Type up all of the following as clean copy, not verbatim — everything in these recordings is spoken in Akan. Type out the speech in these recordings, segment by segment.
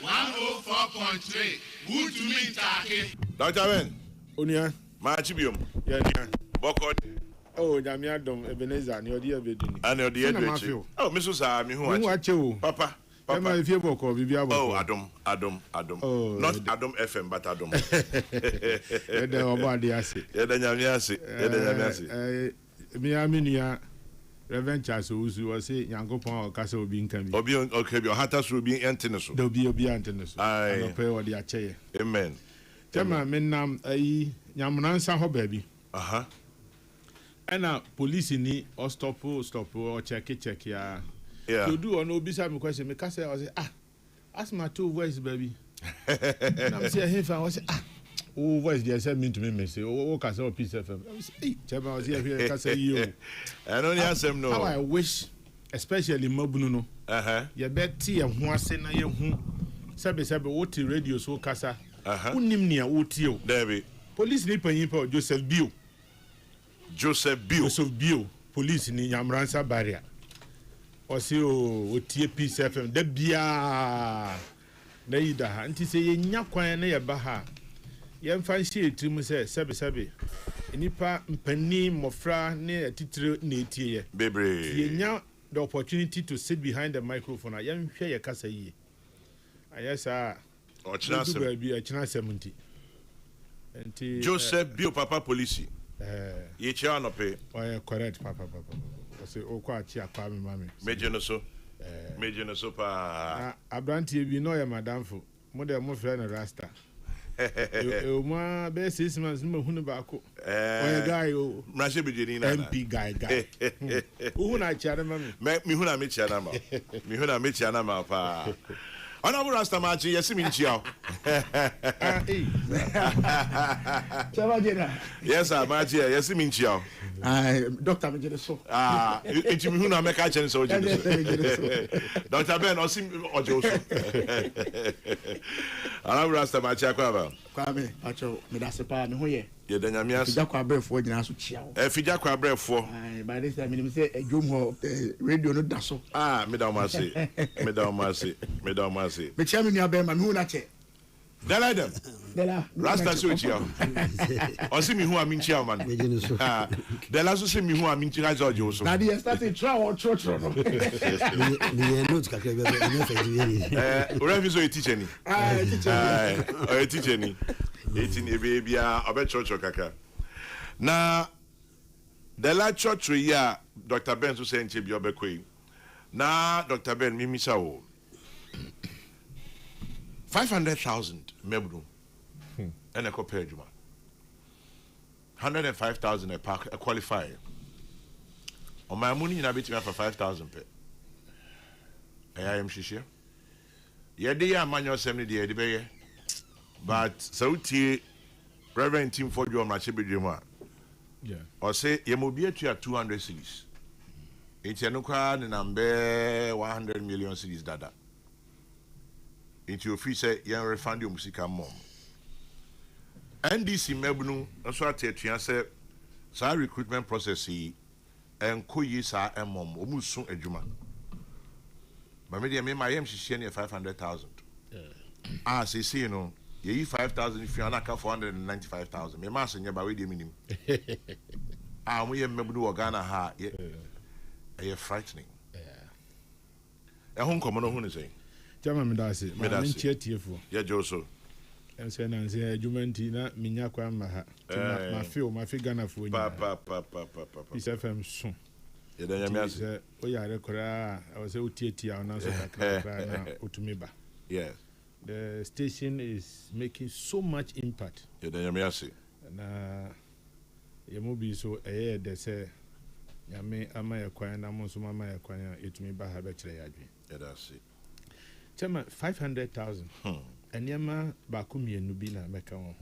104.3. Good to meet Taki. Dr. Ben. Onia. Machibium. Yeah. Bokod. Oh, Damiadom, Ebenezer, and your dear Bedini. And your dear Matthew. Oh, Mrs. Ami, who watch you? Papa. Papa, if you walk or Bibia. Oh, Adam. Oh, not Adam FM, but Adam. Miaminia. Reverend Charles was say Yankopon or Castle being can be. Obi okay, your hatters will be antennas. There'll be antennas. I pray what they are chair. Amen. Tell me, nam a Yamanansa ho baby. And now police in or stop or check ya. Yeah. To do or no beside me question, because I was ask my two voice, baby. And I'm saying, if I was oh, voice, they said me to me, say, oh, Castle Peace FM. I was, hey, Chaba was here, Castle, you. I only ask them no. How I wish, especially Mobuno. You bet tea and one sena you Sabe, what radio so Casa. Unimnia, Utio. Debbie. Police Nipa Joseph Bio. Joseph Bio. Police ni Yamransa barrier. Or see, oh, Peace FM. The Bia. Naida, and to say, Yakwa and Baha. Yam fancy to me say, Sabe. Nipa Penny Mofra near Titro Natie. Baby. You now the opportunity to sit behind the microphone. I am share your casa ye. Yes, or chance be a chance 70. And Joseph Bio Papa Police. Ye chano pay. Why correct, Papa. I say, oh, quite chia, mammy. Major no so. Pa. Abranti be no, madam for more than more friend Rasta. My best 6 months, no Hunabako. A guy, oh, MP guy. Who I chat, mammy? Make me who I meet Yanama. Me who I meet Yanama, pa. Honorable Rasta Machi, yes, me chiao. Yes, I Machi, yes, me chiao. Doctor Mejeso. It's me who I make a chance. Dr. Ben, or Sim or Joseph. Honorable Rasta Machi, Kwame, Acho, Medasepa, no, yeah. You're the Yamias. Jacqua breath for Janasu Chiao. Fijaqua breath for. By this time, you say a gum radio no dasso. Madame Mercy. But Chairman Yaberman, who not it? Della Rasta switch you. Or see me who I mean, chairman. The last see me who I mean, Joseph. Now, they started trial church. Wherever you teach any. I teach any. 18 baby, I bet church or kaka. Now, the last church, yeah, Dr. Ben to say, Chibi. Now, Dr. Ben, Mimi Sao 500,000 Mebru and a compare Juma 105,000 a pack a qualifier. On my money, I bet you for 5,000 pay. I am Shishia. Yeah, they are manual 70 day, but so Reverend Team for you on my Chibi Juma. Yeah, or say, you will be at 200 cities. It's a no crowd and I'm 100 million cities dada. Into your fee say, you refund your music mom. NDC Mebunu, that's what I tell you, say, so recruitment process and Koyisa and mom, almost soon a Juma. But maybe I mean, my aim is 500,000. See, you know, you 5,000 if you're not 495,000. My master, you're by the minimum. We have Mebunu or Ghana, ha, yeah, frightening. A home common, who is saying. Jama Medasi, Medasi, yeah, Joseph. And say, Jumentina, Minyakwa Maha. My figure for Papa. It's FM soon. I was Utumiba. Yes. The station is making so much impact. And Yamubi so a they say, Yame Amaya Quine, Amosumama Quine, Utumiba Habetray. Yeah, that's it. Chama 500,000. And Yama Bakumi and Nubina Meka.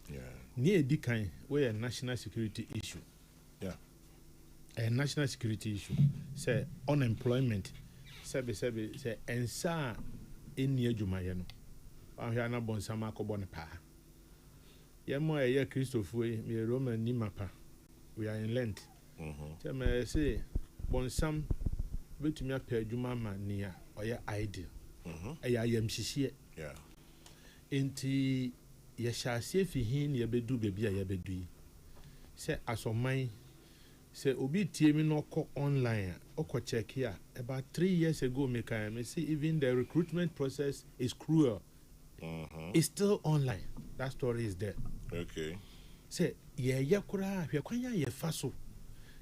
Yeah. Near Dikai, where a national security issue. Yeah. A national security issue. Say unemployment. Say, and sa in near Jumayano. I'm here not born some Bonapa. Yamo a year Christopher, me Roman Nimapa. We are in Lent. Chama say, bon some, but to me a pair Jumama near or your ideal. ɛyɛ ayamhyehyeɛ nti yɛhyɛ aseɛ fi hin yɛbɛdu baabi a yɛbɛdu yi sɛ asɔman sɛ obi tie me no ɔkɔ online ɔkɔ check here about 3 years ago me say even the recruitment process is cruel. It's still online. That story is there. Okay. Say ye kura hwe kwanya ye fa so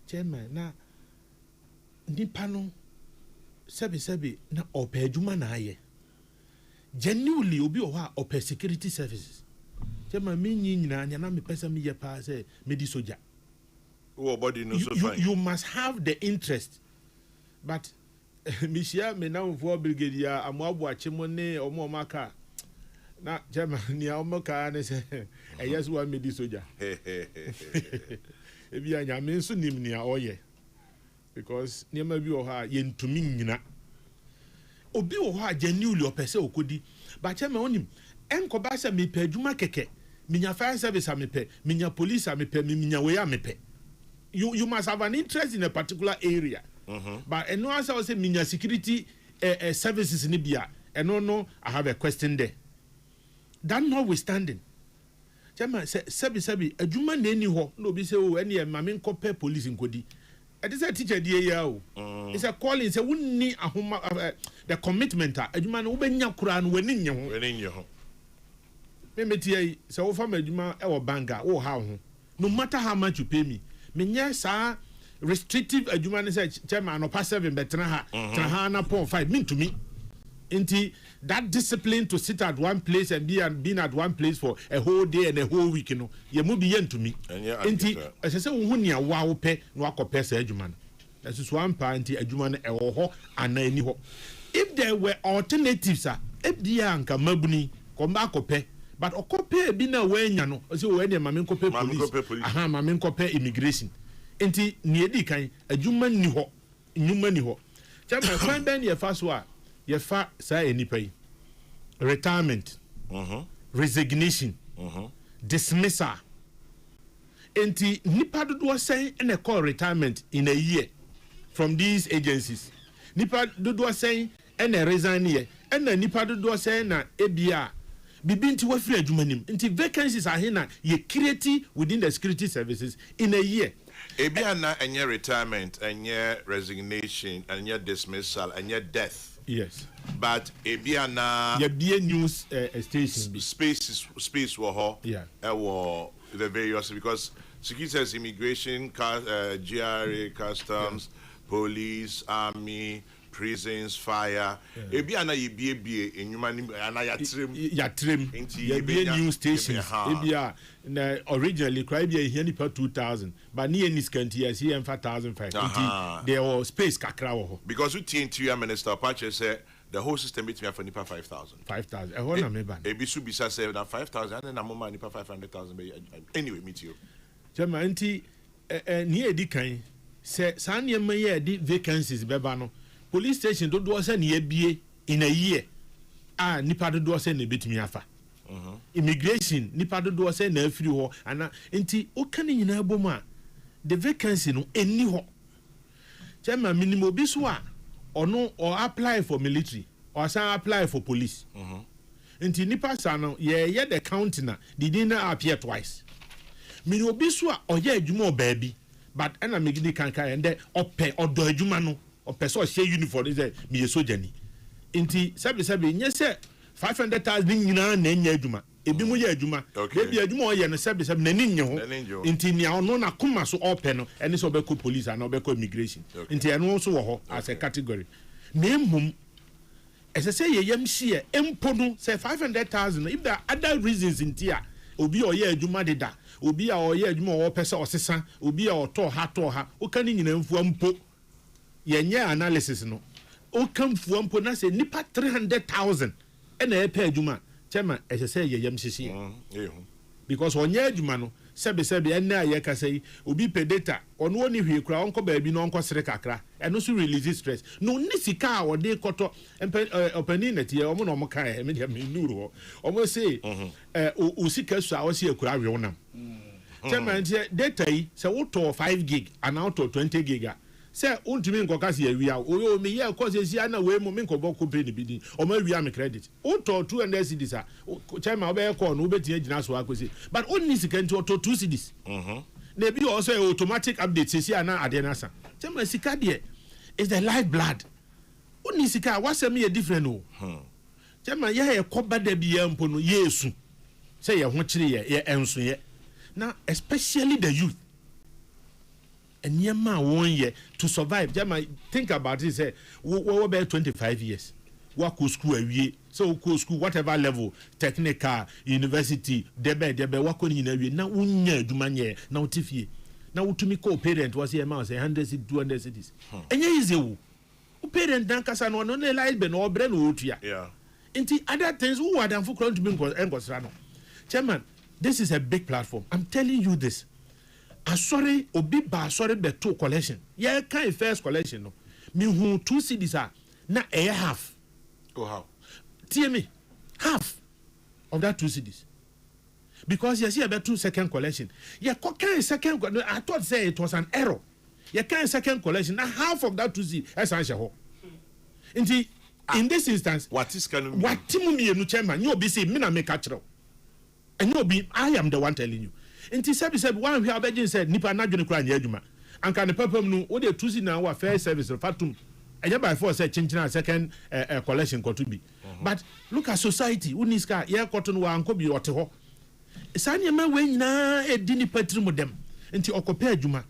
chairman na nipa no sebi na opa adwuma na aye genuinely obi o ha opa security services chairman me nyina nya na me pesa me ye pa say me di soja. Oh, body no so fine. You must have the interest, but me share me now for brigadier amwabu achimone omo maka na Germany omoka ne se yes one me di soja e bia nya me nso nim nia oye because niam bi o ha ye ntumi nyina obi o ha genuinely opese okodi ba che me onim enkoba se me pa adwuma keke minya fire service a me pe minya police a me pe minya we a me pe you must have an interest in a particular area. But and no answer say minya security services in Libya and no I have a question there. That notwithstanding, Chama say sebi adwuma na eni ho no bi say o eni e mame nkopɛ police nkodi. It is a teacher die ya o. It's a calling say wonni ahoma the commitment adwuma no wo benya kura no wani nye ho. Wani nye ho. Me metie say wo fa adwuma e wo banga wo ha ho. No matter how much you pay me. Menya sa restrictive adwuma ne say chairman no pass 7 betra ha na pon 5 mean to me. Inti that discipline to sit at one place and being at one place for a whole day and a whole week, you know, you must be yen to me. Inti, as I say, when you wow pay, no compare say adjuman. That is one party adjuman ho and any ho. If there were alternatives, if the anka mabuni come back pay, but o compare be na when you know, so when your mamin compare police, aha mamin compare immigration. Inti niedi kan adjuman ni ho, nyuma ni ho. Chama find ben ye first one. Ye fa say enipa retirement, resignation, dismissal. Enti nipa dodo say na call retirement in a year from these agencies. Nipa dodo say na resign here. Na nipa dodo say na ebia bibi nti wafiri adwuma nim. Nti vacancies are here na ye create within the security services in a year. Ebia na enye retirement, enye resignation, enye dismissal, enye death. Yes, but Ebiana be a news station space war yeah the various because security says immigration, GRA, customs, police, army, prisons, fire. Ebiana ye in human yatrim be a news stations. Ebia originally cry be here ni per 2000 but near this country as here 5005 there was space kakra because we TNT minister Pache said the whole system between for nipa 5000 e ho na me ban e bi su bisa say na 5000 and na mo nipa 500,000 anyway meet you chama anti ni edi kan say san ne ma ye di vacancies beba no police station do say na ebie in a year nipa do say na betumi afa immigration nipa do say na afiri ho ana nti o kan nyina bom a the vacancy no eni ho chama minimum obi so a ono or apply for military or san apply for police nti nipa sa no ye the county na did na appear twice minimum obi so a oye adwuma o baabi but ana megidi kankan and ope odo adwuma no ope so share uniform is me soja ni nti sabi nye se 500,000 nyina na enya adwuma ebi mu ye adwuma ebi adwuma o ye no sabi na ninye ho nti nia ono na kuma so open no ene so obeko police and obeko immigration nti eno so wo ho as a category na emum ese say ye yam hie empo no say 500,000 if there are other reasons nti a obi o ye adwuma deda obi a o ye adwuma o pese osesa obi a o to ha o kan nyina mfu ampo ye nye analysis no o kan fu ampo na say nipa 300,000 ena e pay adwuma chema ese say ye yam hihie because onye adwuma no sebe ena ye ka say obi pay data ono oni hwe kura onko ba bi no onko sere kakra eno so release stress no ni sika a wode koto opani net ye omo no mo kan e me dia me nuru ho omo say o sika su a o se kura we wonam chema ntie data yi se wo to 5 gig and out to 20 gig say untumi nkokasi awia o me ye cause esi na we mo me nkobo company bi din o ma awia me credit o to 200 cedis a chairman obe call no obeti agina so akosi but only sika nti o to 2 cedis na bi also automatic update esi ana ade na sa chairman sika de is the life blood only sika wasem ye different o chairman ye koba da bi ye mpo no yesu say ye ho kire ye enso ye na especially the youth and yema one year to survive. Jama, think about it. Say, we be 25 years. What could school awie? So could school whatever level, technical, university, debe. What could you know? Now unye dumanye. Now tifie. Now utumi ko parent was here man say 100 cities, 200 cities. Enye easy wo. Parent dan kasa no ne life be no obre no otua. Yeah. Inti other things who are than for to me enkosra no. Chairman, this is a big platform. I'm telling you this. Sorry, obi ba sorry beto collection. Yeah, kind first collection no. Me who 2 cedis are na half. Oh how? Tell me, half of that 2 cedis. Because you see about 2 second collection. Yeah, kind second. I thought say it was an error. Yeah, kind second collection. Now half of that 2 cedis. Essential. In this instance, what is can what Timmy no chairman? You be say me na make catcher. And you be I am the one telling you. Inti said one we have said nipa na dwene kra nya adwuma anka ne papam no wo de tusi na wa fair service fatum eya by force say chinchina second collection koto bi but look at society uniska ye koto no wa anko bi ote ho sanya ma we nyina edi ni patrimu dem inti okope adwuma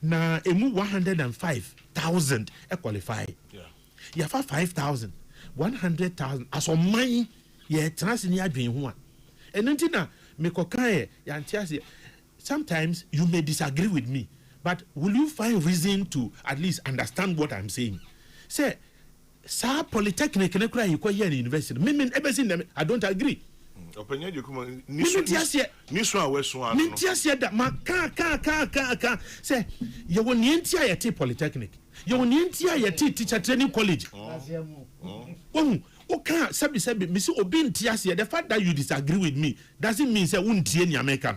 na emu 105,000 qualify ya fa 5,000 100,000 aso man ye transi ni adwen ho a enunti na mekokae yantiase sometimes you may disagree with me but will you find reason to at least understand what I'm saying say sa polytechnic ne kura yiko here in university me everything I don't agree opinion you come ni so aweso anu me tiase da ma ka say you won yentia yete polytechnic you won yentia yete teacher training college okay, sabi, Missy Obin Tiasia, the fact that you disagree with me doesn't mean say untie ni America.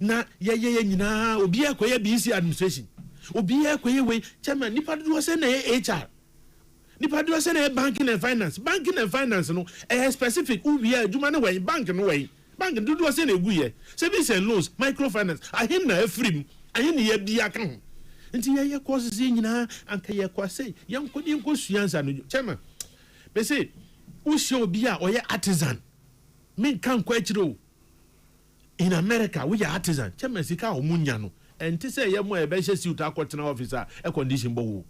Na na obi akoye BC administration. Obi akoye we chairman nipa do say na HR. Nipa do say na banking and finance. Banking and finance no specific obi adwuma na we bank no we. Bank do say na egu ye. Savings and loans, microfinance. Ahin na afrim. Ahin ye bia kan. Nti ye courses nyina anka ye kwase. Ye nkodi nkosuansa no chairman. They say, who show be a artisan? Me can't quite true. In America, we are artisan. Chemesika or Munyano. And to say, Yamo, a bench suit, a quarter officer, a condition bow.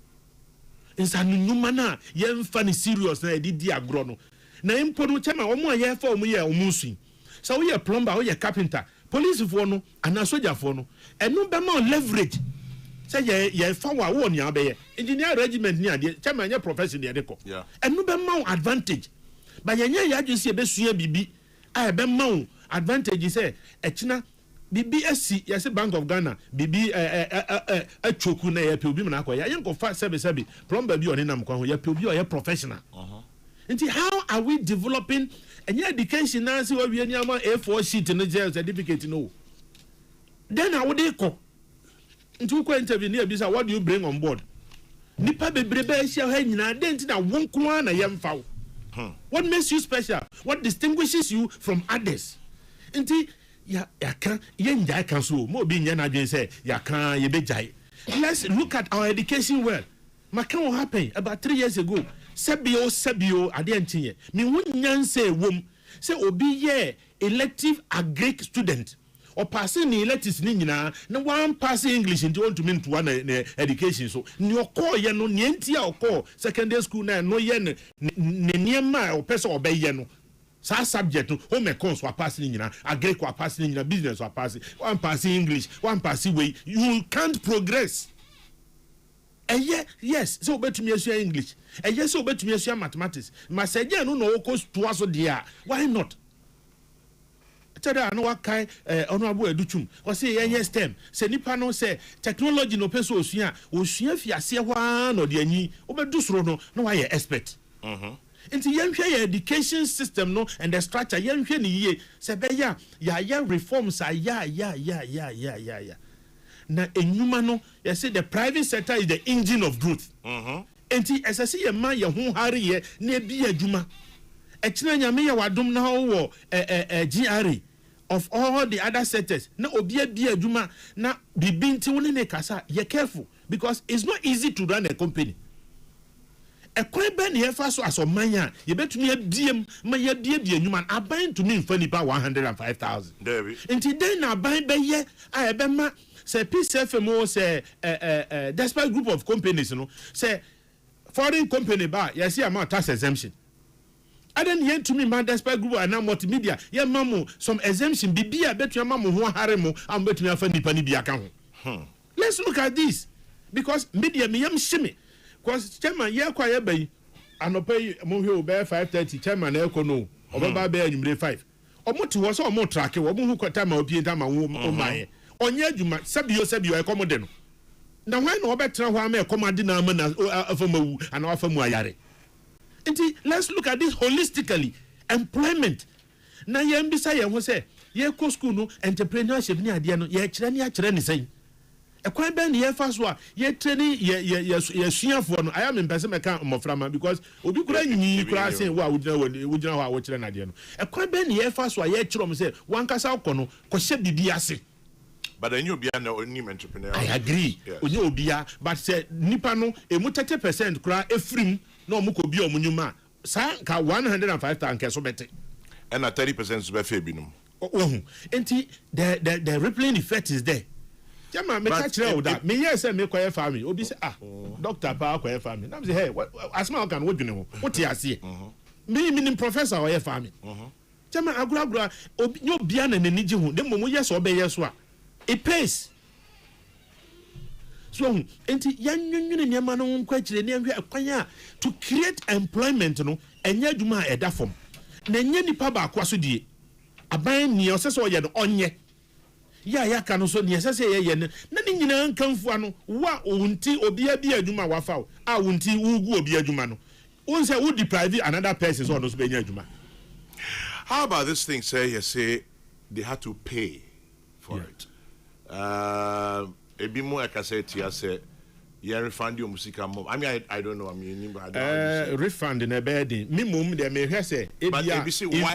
In San Numana, young funny serious, na did diagrono. Name Pono Chema, or more year for me, or Musi. So we are plumber, or a carpenter, police for no, and a soldier for no, and no more leverage. Say ye found one ya be engineer regiment near the chairman your profession near the co. Yeah. And no be mount advantage. But ye just see be sua bibi. I be mount advantage say echina BBSC yes Bank of Ghana BB a choku na ye pe obi na akoya ye nko fa sebe plumber bi onenam kwa ho ye pe obi o ye professional. Nti how are we developing any education na say we any ama A4 sheet no certificate no. Then how would they go? Into interview near bisa what do you bring on board? Nipa bebrebe sia ha nyina dent na wonko na yemfa. What makes you special? What distinguishes you from others? Inti ya kan yenja kan so mo bi nya na dwen say ya kan ye bejai. Let's look at our education well. Maka what happened about 3 years ago. Sebio ade antinye. Me wonyanse wom say obi ye elective agric student. Or passing the electives ni nyina na one passing English into want to mean to one education so ni okọ ye no nientia okọ secondary school na no ye ne niema o person obeye no sa subject no home econs wa passing nyina agric wa passing nyina business wa passing one passing English one passing way you can't progress. Yes so betumi asua English yes so betumi asua mathematics masaje no no okọ to aso dia why not? Tada no wakai honorable educhum o say yen STEM say nipa no say technology no peso osua fiase hwa no de anyi obedu soro no na wa ye expert nti yen hwe your education system no and the structure yen hwe ni ye say be ya reforms ya na enyuma no you say the private sector is the engine of growth enti esase ye ma ye ho hare ye na bi adwuma ekina nyame ye wadom na wo GRA of all the other sectors na obi bi adwuma na bibi nti woni ne kasa ye careful because it's not easy to run a company. A quite ben here fast as a mania, you bet me a DM, my dear human, are buying to me funny about 105,000. Until then, I buy by ye, I have say PCFMO, say despite group of companies, you know, say foreign company bar, yes, I'm a tax exemption. I don't hear to me, my despite group and now multimedia, yeah, mamu, some exemption, be I bet your mamu who haremo, I'm bet me a funny penny account. Let's look at this because media me am shimmy. Because chairman ye kwa be anope mo hwe be 5:30 chairman e ko no obaba be anyumre 5 omuti wo so omo track wo mo hu kwata ma opie ntama wo maye onye adwuma sabio e komode no na hwan na obetra ho ama e komade na ama na afamawu ana afamu ayare nti let's look at this holistically employment na ye mbisa ye ho se ye ko school no entrepreneurship ni ade no ye kire ni sen ekwan ben ye fa so a ye training ye suafo no aya me mpese meka moframa because obi kura nyi kura sen wo a wogina ho a wo kire na de no ekwan ben ye fa so a ye kire mo se wankasa akọ ko hye bibi ase but then you be an entrepreneur. I agree onye obia but say nipa no emu 30% kura efrim na omu ko bi omunyuma sa ka 105,000 keso bete and 30% so be fe binum enti the rippling effect is there. Jama me catch you that me yes say me kweye family obi say doctor pa kweye family na me say hey asma kan wo dwene ho what you ase me professor kweye family jama agura obi no bia na nani gi ho dem mo yes obe yes a it pays so enti yanwunwune ne ma no nkwa kire ne ahwe akwanya to create employment no enya adwuma a eda fom na enya nipa ba akwa so die aban ni o se so ye no onye ya ka no so ne sese ye na ne nyina nkamfu ano wa wunti obia bi adwuma wafa a wunti wugu obi adwuma no won say wo deprive another person so no so be nya adwuma. How about this thing say they had to pay for it ebi mo akaseti say you refund your musica mom. I mean, I don't know. I mean, refund in a bed. Me mum de me say. But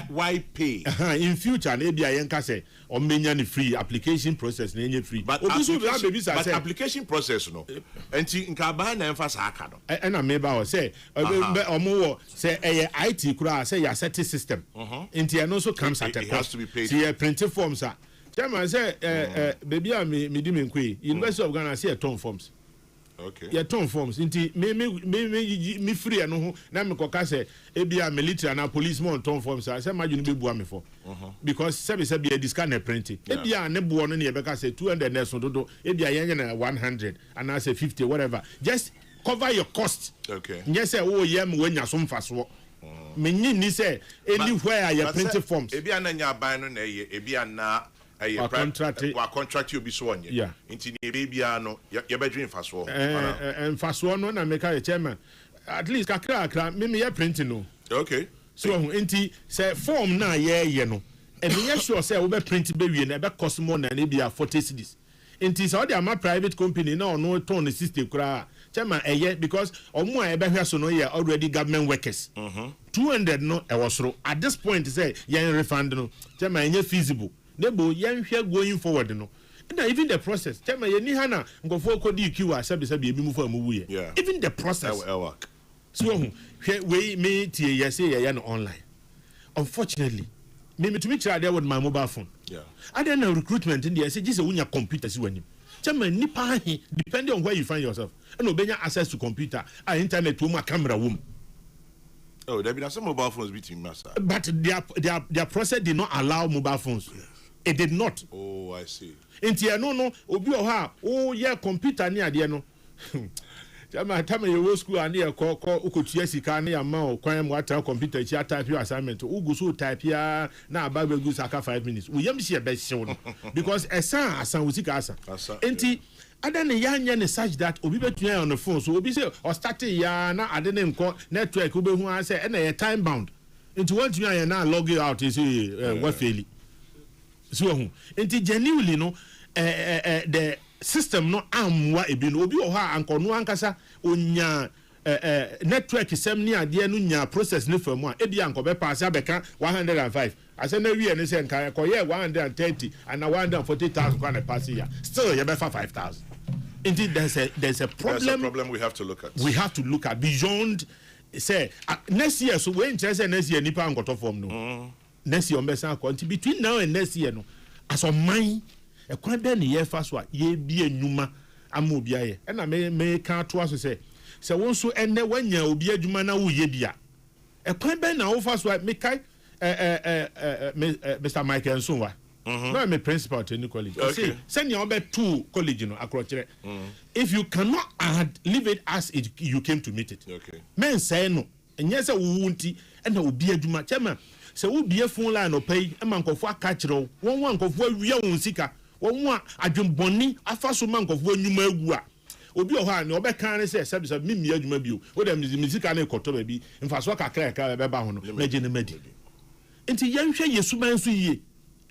why pay? In future, maybe I can say or many free application process. Free. But application process no. And in Cabana emphasis hakado. And I maybe say or more say IT kura say your setting system. And also comes at a cost. It has to be paid. See printed forms. Chairman say baby me dim inquiry. University of Ghana say ton forms. Okay. Yeah, ton forms. Inti me free no na me koka say ebia military na policeman ton forms. I say imagine be bua me for. Because say be discount na print. Ebia ne buo no na e beka say 200 na so dodo. Ebia yen na 100 and I say 50 whatever. Just cover your cost. Okay. Yes say oh yam wenya so mfaso. Me ni say anywhere you print forms. Ebia na nya ban no na ebia na contract you be so on yeah into the baby no you be doing fast one and fast one no na make a chairman at least kakra me printing no okay so into say form na ye no and me sure say we be print be we na be cost more na be 40 cedis into so dey am private company na no turn the system kra chairman because omo a be hwe so no ye already government workers 200 no e was at this point say yen refund no chairman feasible Nebo yanhwe going forward no. And even the process. Tell me ni hana ngofo ko di QA sabi ebi mu fa mu wuye. Even the process. Work. So we me tie ya say ya no online. Unfortunately, me to me try there with my mobile phone. Yeah. And then recruitment in there say just unya computer si wanim. Tell me nipa he depending on where you find yourself. And obenya access to computer, internet wo camera wo. Oh, there be some mobile phones between master. But their process did not allow mobile phones. Yes. It did not. Oh, I see. Inti no obi o ha oh yeah computer ni ade no. Tama you school and here ko ukotua sika na ya ma o kwan mo ata computer chi type your assignment ugu so type ya na aba be gu saka 5 minutes. We yam see be show no because asan we sika asa. Inti ada ne ya nya ne such that obi betua on the phone so obi say o start ya na ade ne nko network obi hu an say na ya time bound. Inti want you ya na log out is what fail. So inti genuinely no the system no amwa ebi no obi o ha anko no ankasa onya network sem ni ade no nya process ne famu a ebi anko be pass abeka 105 ase na wie ne se nka ko ye 130 and 140,000 kwa na pass ya still you be 5,000. Indeed there's a problem. There's a problem we have to look at. We have to look at beyond say next year, so when say next year nipa ankoto form no next year ombesa akwanti between now and next year no as on mine e kwan be ne ye fa so a ye bi enuma ama obi aye e na me kan to aso say won so enne wanya obi adwuma na wo ye bia e kwan be na wo fa so me kai Mr. Michael Nsonwa no I'm a principal to any college. Okay. Send your to college, if you cannot leave it as you came to meet it. Okay. Men say no. And yes, I won't and there will be a Juma chairman. So will be a phone line or pay a monk of what catch roll, 1 month of where we are seeker, 1 month a jump bonny, a first month of when you may obi o ha no be kan say service of me adwuma bio o dem music na ekoto ba bi mfa so kakra ka be ba ho no na gene madi enti yanhwe yesuban so yie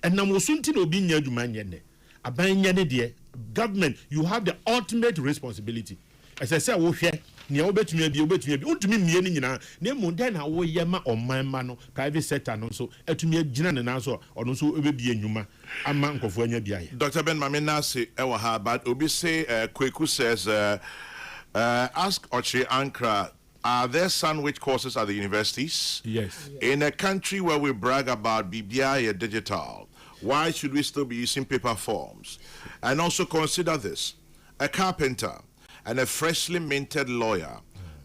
enam osunti na obi nya adwuma nye ne aban nya ne de government you have the ultimate responsibility as I say wo hwe ne obetumi bi ontumi mie ni nyina na mu den na wo ye ma oman ma no private sector no so atumi agina ne na so ono so obebie nyuma ama nkofo anya bia ye. Dr. Ben Mamina say ewa ha but obi say Kokrokoo says ask Ochi Ankra, are there sandwich courses at the universities? Yes. In a country where we brag about BBI digital, why should we still be using paper forms? And also consider this: a carpenter and a freshly minted lawyer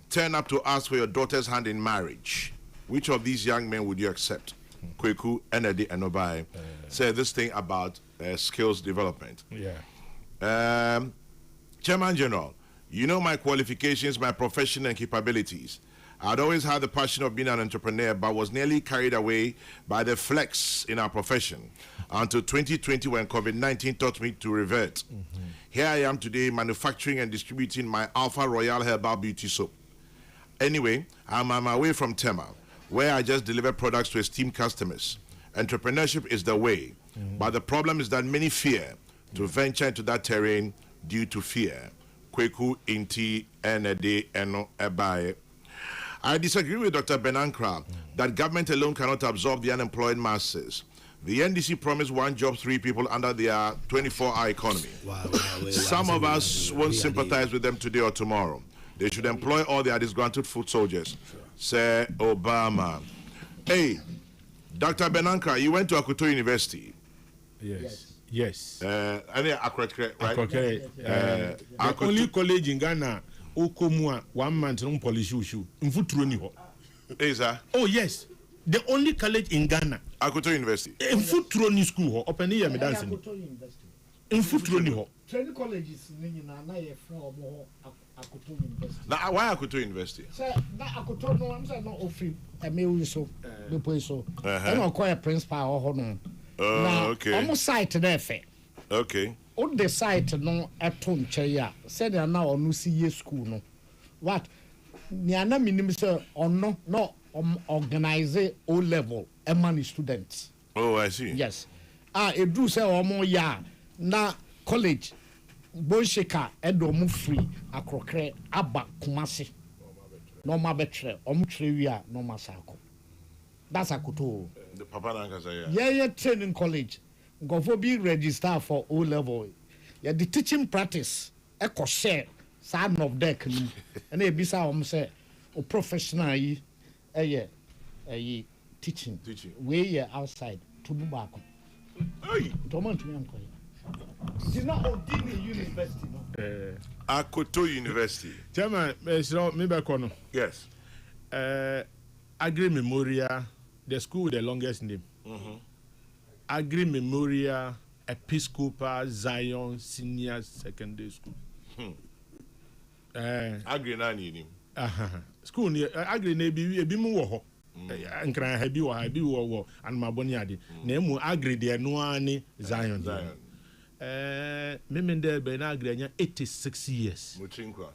turn up to ask for your daughter's hand in marriage. Which of these young men would you accept? Kokrokoo, Enedi, and Obai say this thing about skills development. Yeah. Chairman General, you know my qualifications, my profession, and capabilities. I'd always had the passion of being an entrepreneur, but was nearly carried away by the flex in our profession until 2020 when COVID-19 taught me to revert. Here I am today manufacturing and distributing my Alpha Royale Herbal Beauty Soap. Anyway, I'm on my way from Tema, where I just deliver products to esteemed customers. Entrepreneurship is the way, but the problem is that many fear to venture into that terrain due to fear. Kokrokoo, Inti, Enedi, Eno, Ebae. I disagree with Dr. Benankra that government alone cannot absorb the unemployed masses. The NDC promised 1 job, 3 people under their 24-hour economy. Some of us won't sympathize with them today or tomorrow. They should employ all their disgruntled foot soldiers. Say Obama. Hey, Dr. Benankra, you went to Auditor University. Yes. Yes. Right? The only college in Ghana, Okomua, 1 month on polish shoe. Is that? Oh, yes. The only college in Ghana. Auditor University. In Futroni school, open here, me dancing. In Futroni. Training colleges, Now, why Auditor University? Sir, Auditor no, I'm saying not offering a meal so, the place so. I don't quite a principal or honor. Okay. Almost site there, fair. Okay. On the site, no, at home chair. Said they are now on UCA school, no. What? Niana minimum, sir, or no, organize O level, a money students. Oh, I see. Yes. It do say or more, yeah. Now, college, Bolsheka, Edo free, a crocret, Abba, Kumasi. No, my betre, Omtrivia, no, Masako. That's a kuto. The Papa Nankasa, yeah, training college. Go for being registered for O level. Yeah, the teaching practice, echo share, son of deck, and they be some say, o professional, teaching. Way outside to Bubako. Hey, don't want to me, uncle. It's not Odini University, no. Auditor University. Chairman, maybe Kono. Yes. Agri Memorial, the school with the longest name. Agri Memorial Episcopal Zion Senior Secondary School. Agri nani. School near Agri Nebi, a bimu and can have you, I be war and my boniadi. Name Agri de Noani Zion. Memende Benagri 86 years. Muchinkwa.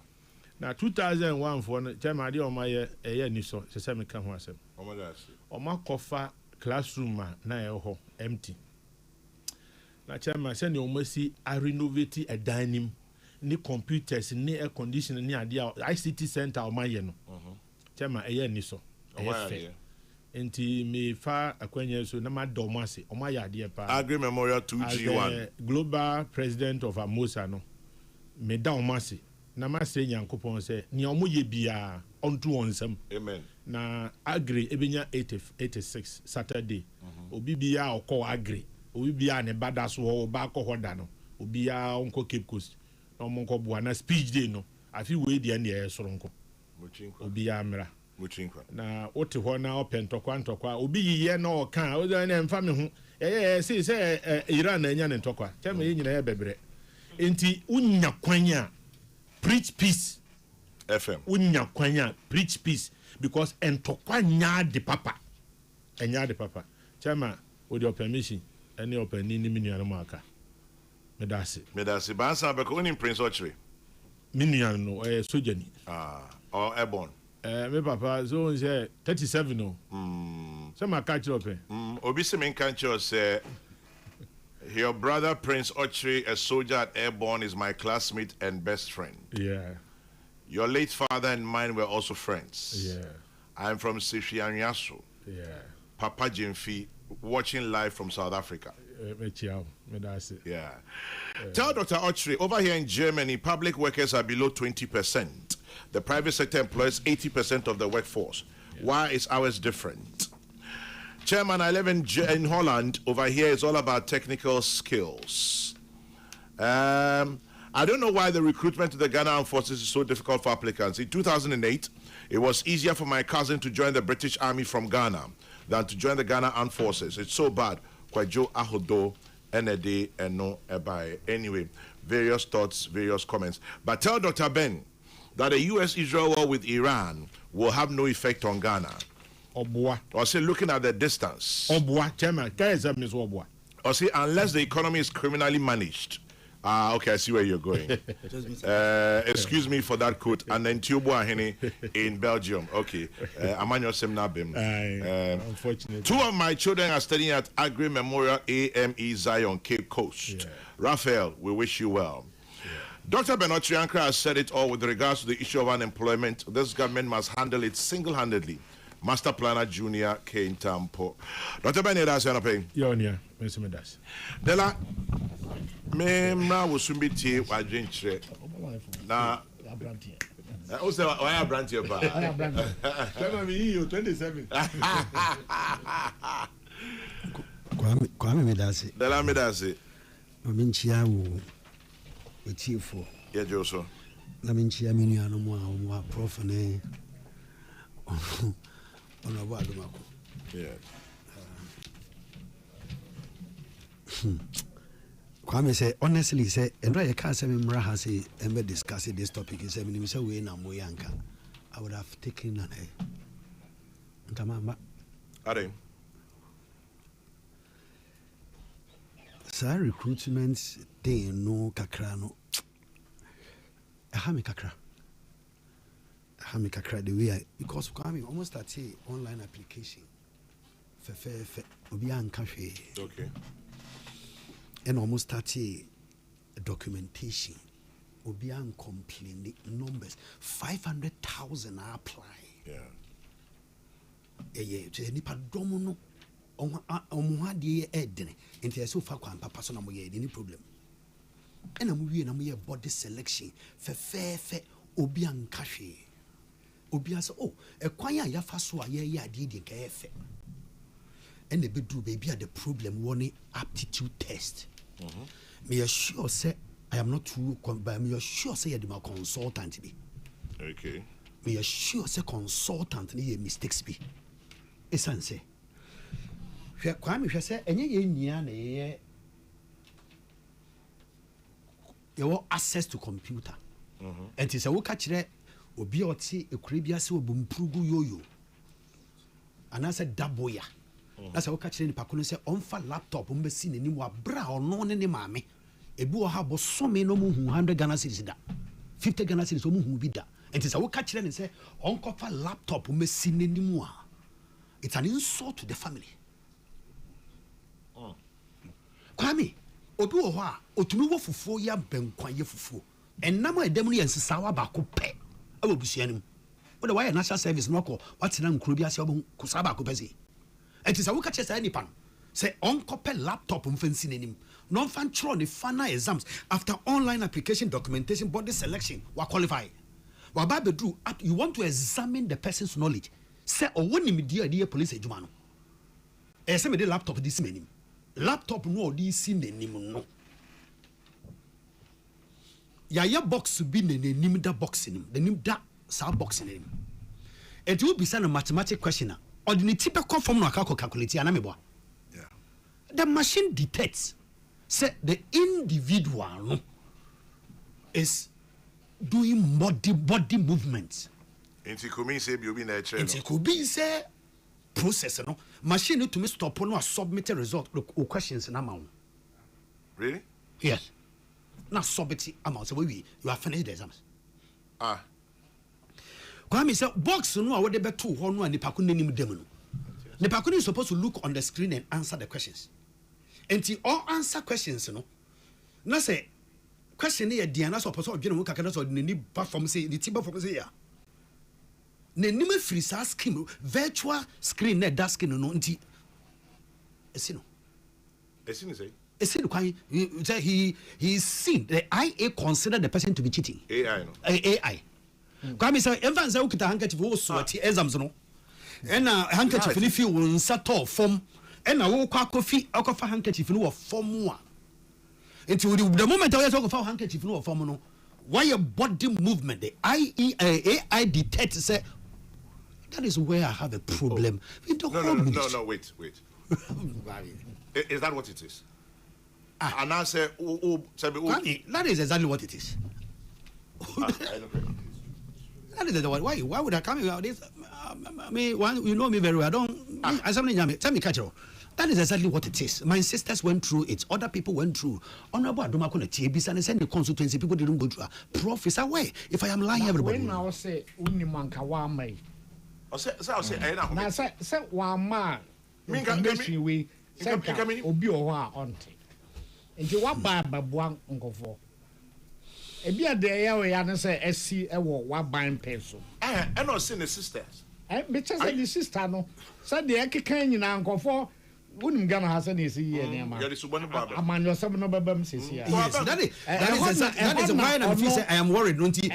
Now 2001 for Jamadi on my year niso, Sesame Kamwasem. Oma kofa classroom na empty. na chairman send you almost see I renovate a dining ni computers ni air conditioning ni ade ICT center o maye no chairman e ye ni so enti me fa akwanya so na ma do mo ase o maye ade pa Agri Memorial 2G1 global president of Amosa no me da o ase na ma se nyankopon se ni o mo ye bia onto onsam amen na Agri ebenya 86 Saturday obi bia okọ Agri obi bia ne bada so o ba akọ hoda no obi a onko Cape Coast no monko bua na speech day no afi we dia ne e soronko obi a mra na wote ho na opentokwa obi yiye na o kan o na mfa me ho se Iran na nya ne ntokwa chama ye nyina ye bebre enti unya kwanya preach peace FM unya kwanya preach peace because entokwa nya de papa enya de papa chama with your permission any open ni minuano maka medasi bansa be ko ni Prince Ochre minuano sojani or airborne me papa so say 37 no so ma catch up obi se men catch us say your brother Prince Ochre, a soldier at Airborne, is my classmate and best friend. Yeah. Your late father and mine were also friends. Yeah. I'm from Sishianyaso. Yeah. Papa Jimfi, watching live from South Africa. Yeah. Tell Dr. Ochre, over here in Germany, public workers are below 20%. The private sector employs 80% of the workforce. Yeah. Why is ours different? Chairman, I live in Holland. Over here, it's all about technical skills. I don't know why the recruitment to the Ghana Armed Forces is so difficult for applicants. In 2008, it was easier for my cousin to join the British Army from Ghana than to join the Ghana Armed Forces. It's so bad. Kwajo Ahodo, Enede, and no Ebai. Anyway, various thoughts, various comments. But tell Dr. Ben that a U.S.-Israel war with Iran will have no effect on Ghana. Obwa. Or say, looking at the distance. Obwa, chairman. Obwa. Or say, unless the economy is criminally managed. Okay, I see where you're going. Excuse me for that quote. And then Tiobo Ahene in Belgium. Okay. Amanyo Semnabim. Unfortunately. 2 of my children are studying at Agri Memorial AME Zion, Cape Coast. Yeah. Raphael, we wish you well. Yeah. Dr. Benotriankra has said it all with regards to the issue of unemployment. This government must handle it single-handedly. Master Planner Junior Kane Tampo. Dr. Beneda Sanapay. Yonia, Mr. Medas. Dela, me was soon be tea, I drink. Now, also, I have brand here. I have brand. 27. Kwame Medasi. Dela Medasi. Minchia wo chief. Yeah, Joso. Na minchia minuano mo prof ne. Yeah. Kwame say honestly say Andra you can't say me has say and discuss this topic is say me say we na moyanka I would have taken an nkamama Are sir recruitment thing no kakra no me kakra the way because Kwame almost at online application fe obi anka hwe okay and almost start documentation obi an complain numbers 500,000 are apply yeah nipa domo no omo ade edene enti so fa kwa papa so na mo ye any problem and am wie na mo ye body selection fe obi anka hwe obi asa ekwan ya yafa so aye ade de ka efe and the bedroom baby the problem one aptitude test me sure say I am not too but me sure say the consultant be okay me sure say consultant ni mistakes be esan say hwe kwa me hwe say enye ye nia na ye your access to computer and say wo ka kire obi oti ekure bia se obumprugu yoyo anasa daboya that's how catch any pakuno say on fa laptop mbesi nanim wa bra ono ne maame ebi wo ha bo so me no mu 100 Ghana cedis da 50 Ghana cedis o mu hu bi da and say wo catch any say on ko fa laptop mbesi nanim wa it's an insult to the family Kwame obi wo ho a otumi wo fufuo ya benkwan ye fufuo enam a edem no ye nsesawa ba ko pe awo busuanim wo de why national service no ko watena nkuro bi ase obo kusa ba ko pese enti sa wo ka che sa nipa no say onkope laptop mfansi nanim non fan tro ne final exams after online application documentation body selection wa qualify wa ba bedru you want to examine the person's knowledge say owoni media dey police adwuma no say me dey laptop this nanim laptop no odi si nanim no ya box bi nanim da box nim nanim da sa box nim it will be send a mathematical question or the typical form no akako calculate ana mebo the machine detects say the individual no is doing body movements. It could mean say you be na chair. It could be say process no machine to me stop no submit a result or questions in amount. Really? Yes. Now submit amount so we you have finished the exams. Kwame say box no a we dey beto ho no nipa ko nanim dem no. Nipa ko is supposed to look on the screen and answer the questions. Enti all answer questions no. Na say question ne dia na so person odwene mu kakana so nani ba from say the tiba from say ya. Nanim free sa scheme virtual screen na that screen no enti esi no. Esi ni say Esi no kwan he is seen the IA consider the person to be cheating. AI no. AI. Kwame say emfa nsa ukita handkerchief wo so ati exams no. Ena handkerchief ni fi won sato form ena wo kwa kofi akofa handkerchief ni wo form a. Until the moment I talk about handkerchief no form no why your body movement the AI detect say that is where I have a problem. No, wait. Is that what it is? And I say that is exactly what it is. That is the why would I come out this you know me very well. I don't tell me catch you. That is exactly what it is. My sisters went through it. Other people went through. Honorable Adoma Kona TBS and send the constituency people didn't go through. Prof is away. If I am lying, everybody. When I say Unimanka Wame. I'll say I say one man. Information we send Obi Owa on. And you want by Babuan Uncle for. A beer there, we are say SC what buying pencil. I not seen the sisters. Because the sister no. Said the Eki in Uncle for. Wouldn't Ghana has any see any man. A man yourself no babam says here. That is why I am worried. Don't you?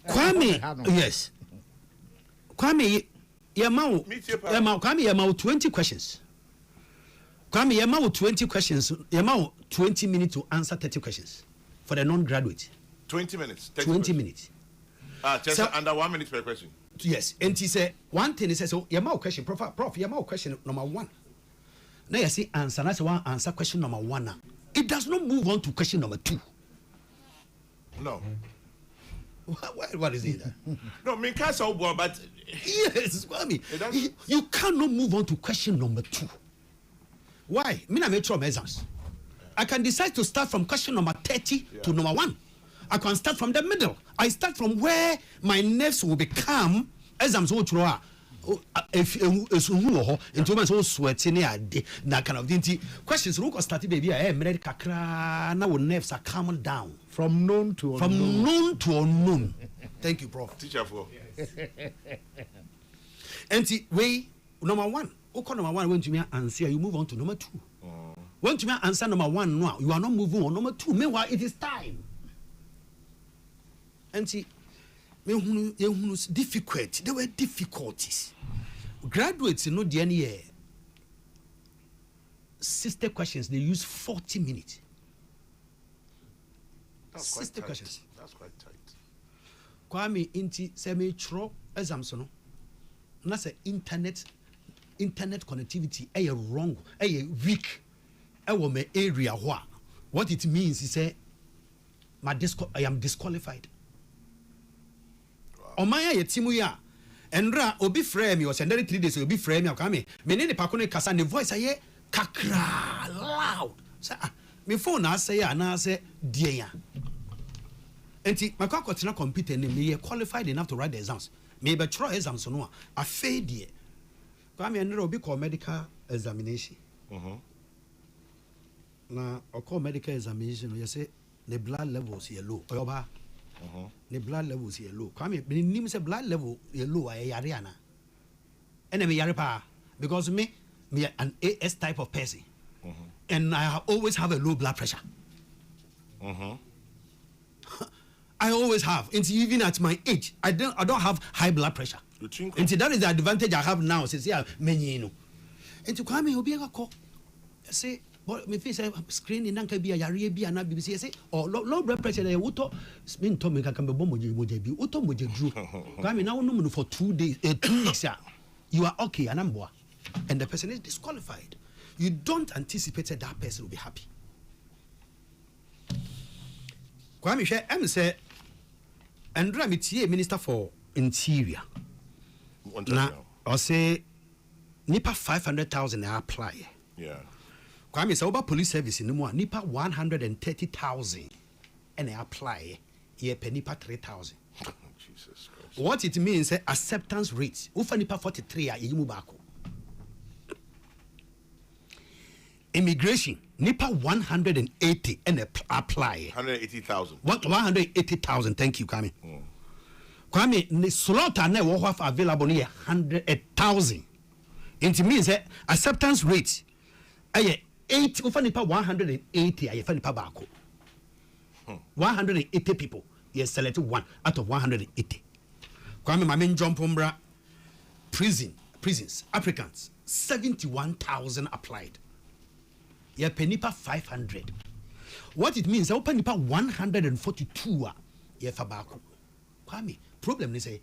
Kwame, yes. Kwame, Kwame, 20 questions. Kwame, 20 questions. 20 minutes to answer 30 questions for the non-graduate. 20 minutes. 20 minutes. Just under 1 minute per question. Yes, and he said one thing. He says, "So your question, Prof. Your question number 1." Now you see answer. That's one answer. Question number 1. Now it does not move on to question number 2. No. What is it? No, me can't say but yes, I mean, you cannot move on to question number 2. Why? Me na make sure exams. I can decide to start from question number 30 to number 1. I can start from the middle. I start from where my nerves will become exams will throw. If into my so sweating that kind of thing. Questions look start baby. Now nerves are calmed down from known to unknown. Thank you, Prof. Teacher for. And way number 1. Number 1 went to me answer. You move on to number 2. Went to me answer number 1 now. You are not moving on number 2. Meanwhile, it is time. And see, difficult. There were difficulties. Graduates, you know, the any 60 questions. They use 40 minutes. That's 60 questions. That's quite tight. Kwame inti semi tro exams no. Na say internet connectivity wrong, weak. Me area what it means is say I am disqualified. Omaya ye timu ya enra obi frame me o send 3 days obi frame me akame me ne pa ko ne kasa ne voice aye kakra loud say me phone na say ya na say die ya enti makwa kwotena computer ne me qualified enough to write the exams me be try exams no a failure kwame enra obi call medical examination na ɔkɔ medical examination you say the blood levels here low ɔyɔba the blood levels here low kwame nim say blood level here low ayɛ yare ana ɛna me yare pa because me an AS type of person and I always have a low blood pressure I always have even at my age I don't have high blood pressure and that is the advantage I have now since many know and to kwame obi akɔ say but me face screen in anka bia yare bia na BBC say low blood pressure dey woto me to me kan be moje bi woto moje dru kwame na wonu mu for 2 days 2 weeks you are okay anamboa and the person is disqualified you don't anticipate that person will be happy kwame hwe em say Andra Mitie Minister for Interior na or say nipa 500,000 apply kwame say oba police service ni mu nipa 130,000 and apply ye pe nipa 3,000 Jesus Christ. What it means acceptance rate ufa nipa 43 a yimu baako immigration nipa 180 and apply 180,000 thank you kwame kwame the slaughter na wo have available near 100,000 it means acceptance rate 8 ufa nipa 180 aye fa nipa baako 180 people yes select one out of 180 kwame mame jump umbra prisons applicants 71,000 applied ye penipa 500 what it means open nipa 142 ye fa baako kwame problem ni say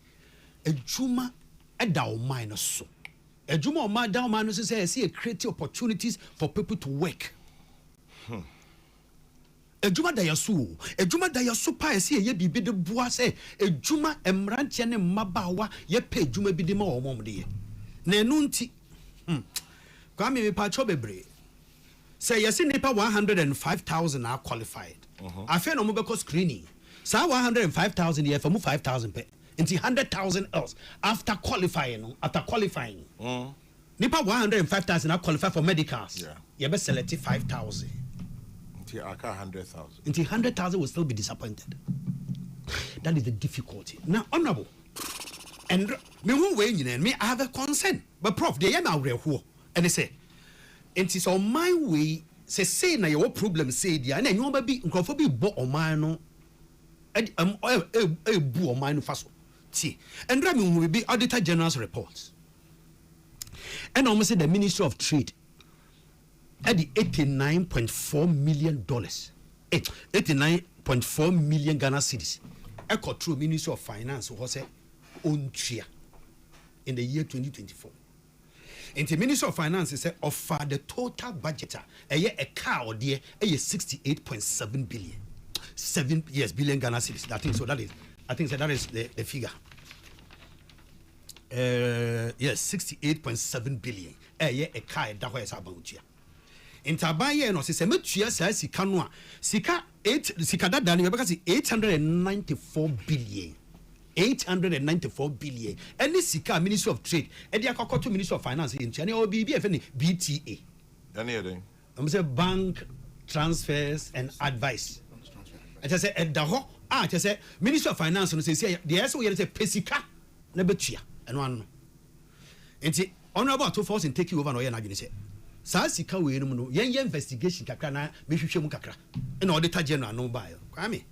ejuma eda o mind so ejuma o ma down man so say see create opportunities for people to work ejuma da yaso pa see ye bibi de boa say ejuma emrantie ne mabawa ye pa ejuma bi de ma o mom de ye na enu nti kwame me pa cho bebre say yes nipa 105,000 are qualified afa no mo be screening say 105,000 ye for mu 5,000 pe into 100,000 else after qualifying nipa 105,000 are qualified for medicals ye be select 5,000 into 100,000 into 100,000 will still be disappointed. That is the difficulty now honorable and me who way me I have a concern but prof they am awre ho and they say it is on my way say na your problem say dia na enyo ba bi nkrofo bi bo oman no bu oman no faso ti and me will be Auditor General's reports and almost say the Ministry of Trade at the $89.4 million 89.4 million Ghana cedis echo through Ministry of Finance who say on tria in the year 2024 and the Ministry of Finance say offer the total budget a car or there 68.7 billion 7 billion Ghana cedis that thing so that is I think so that is the figure 68.7 billion a car that was about here intabaye no se metua sa sika no a sika 8 sika dada no be 894 billion 894 billion any sika Ministry of Trade e dia kokoto Ministry of Finance in China or BB e BTA any other I'm say bank transfers and advice I just say da ho I just say Ministry of Finance no say the so we say pesika na betua eno ano enti honorable to force and take you over no ye na dwene say sa sika we no no yen investigation kakra na mehwehwe mu kakra na Auditor General no ba yo kwame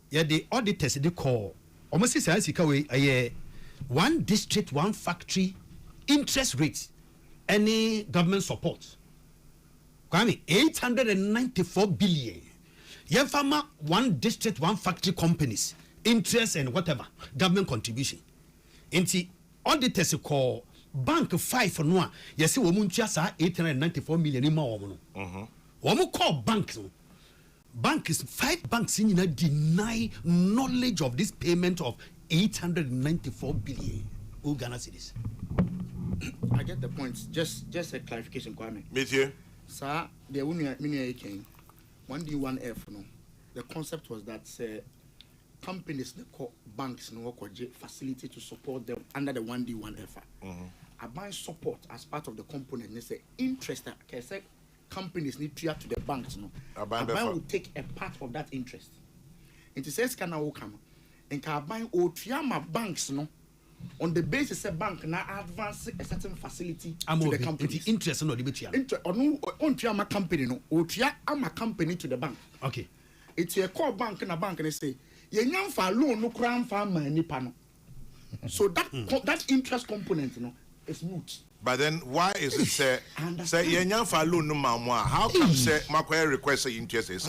ye the auditors they call almost say sika we one district one factory interest rate any government support kwame 894 billion yen farmer one district one factory companies interest and whatever government contribution enti auditors call bank 5 no a yesi wo mu ntua sa 894 million ma wo no wo mu call bank no bank is 5 banks nyina deny knowledge of this payment of 894 billion Ghana cedis. I get the point. Just a clarification, Kwame. Monsieur Sir, the came 1D1F no. The concept was that companies the banks no facility to support them under the 1D1F. I buy support as part of the component. They say interest that can say companies need to the banks. No, a bank will take a part of that interest. It says can I come and can buy my banks no on the basis that bank now advance a certain facility to the company. Interest no debate. On my company no, or my company to the bank. Okay. It's a core bank and a bank and they say you young for loan no crown farmer any panel. So that interest component no is moot. But then why is it say you young for loan no mamma? How come say my request interest is?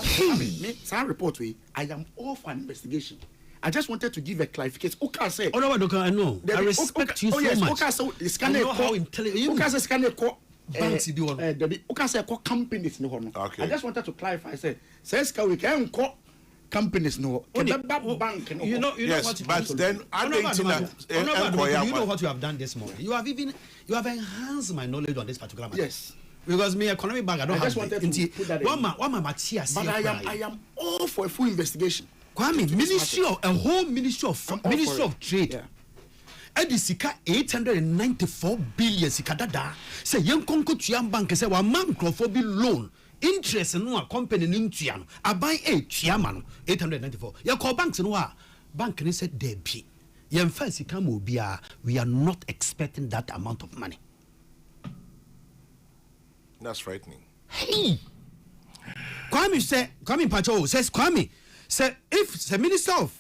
I report we I am all for an investigation. I just wanted to give a clarification. Okay, say. Oh no, I know. I respect you so much. Okay, so I know how intelligent. Okay, say scan call banks be one. Okay, say call companies no no. Okay. I just wanted to clarify. Say scan we can call companies no. Bank no. You know yes, what. But then I think you know what you have done this morning. You have enhanced my knowledge on this particular matter. Yes. Because me economic bank I don't have. Just wanted to put that in. But I am all for a full investigation. Kwame, Ministry of Trade. Edisika 894 billion sikadada. Say young konko tuan bank say wa man crofo loan. Interest no a company nintua no. Aban tuama no 894. Ya call banks no a bank ni said debi. Yem fa sika mo bia we are not expecting that amount of money. That's frightening. Hey. Kwame Pacho says Kwame. So if the Minister of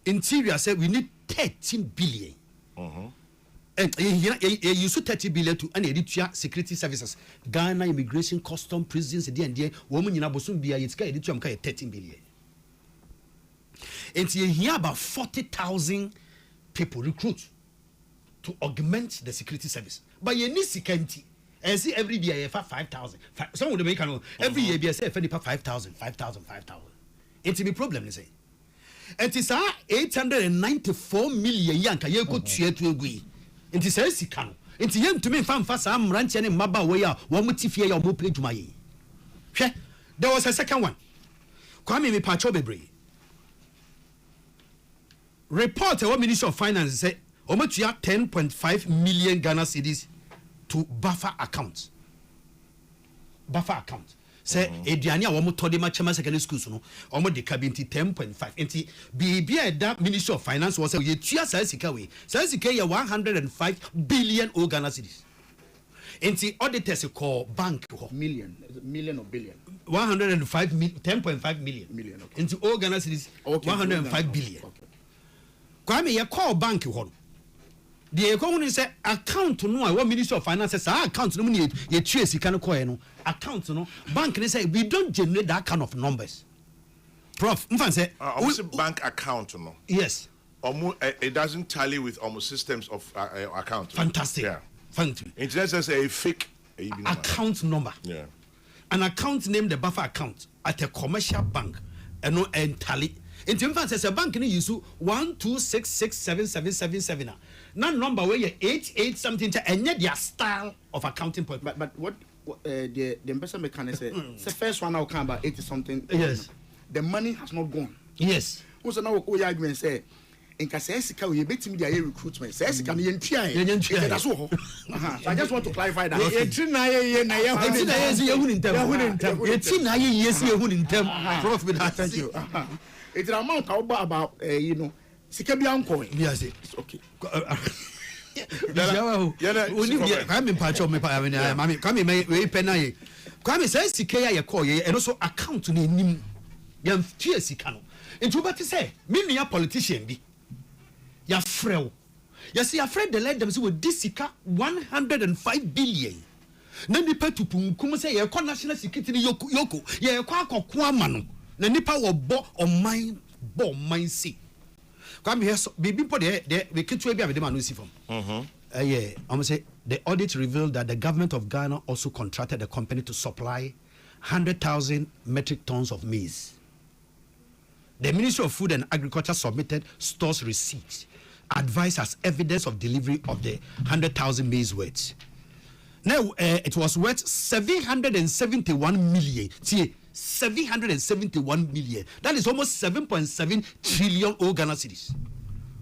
Interior said we need 13 billion, and you use 30 billion to any security services, Ghana immigration, custom, prisons, and woman in Abosumbia, it's 13 billion. And you hear about 40,000 people recruit to augment the security service. But you need security. And see every year you have 5,000. Some of the make every year you say 5,000. It's a problem, they say. And it's 894 million yanka ye go to agree. And it's a sikano. It's yen to me fan fast am ranch and maba way out one mutifia your mo play to my. There was a second one. Kwame me pacho bebre. Report a Ministry of Finance say omotua 10.5 million Ghana cedis to buffer accounts. Say Ediania womo tode ma chama secondary schools no omo de kabinti 10.5 enti bibia that Ministry of Finance was say ye tua sa sika we sa sika ye 105 billion Ghana cedis enti auditors call bank million or billion 105 10.5 million okay. Enti Ghana cedis 105 billion okay. Kwame ye call bank ho the economy say account no a Ministry of Finance say account no ye tue sika no call no account no bank they say we don't generate that kind of numbers. Prof, mfan say bank account no. Yes. It doesn't tally with almost systems of account. Fantastic. Yeah. Fantastic. It's just as a fake account number. Yeah. An account named the buffer account at a commercial bank and no tally. In terms says a bank use 126677777. That number where you 88 something and yet their style of accounting point. But what the investment mechanic say the first one now come about 80 something. Yes. The money has not gone. Yes. Also now we argument say in Kasesika we bet me the recruitment. Says can that's all. I just want to clarify that. Thank you. It's an amount about sika bi anko. Yes. Okay. Kwame says sika ya call ye and also account na nim yam tie sika no. Nti obati say me nua politician bi ya frew. Ya see afraid the let them say with this sika 105 billion. Na nipa tupunkum say ye national security ni yoko ye akoko ama no. Na nipa wo bo oman si. Come here, baby, put the we can't be able to see from. Yeah, I'm say the audit revealed that the government of Ghana also contracted the company to supply 100,000 metric tons of maize. The Ministry of Food and Agriculture submitted stores receipts, advised as evidence of delivery of the 100,000 maize weights. Now it was worth 771 million. See. 771 million. That is almost 7.7 trillion Ghana cedis.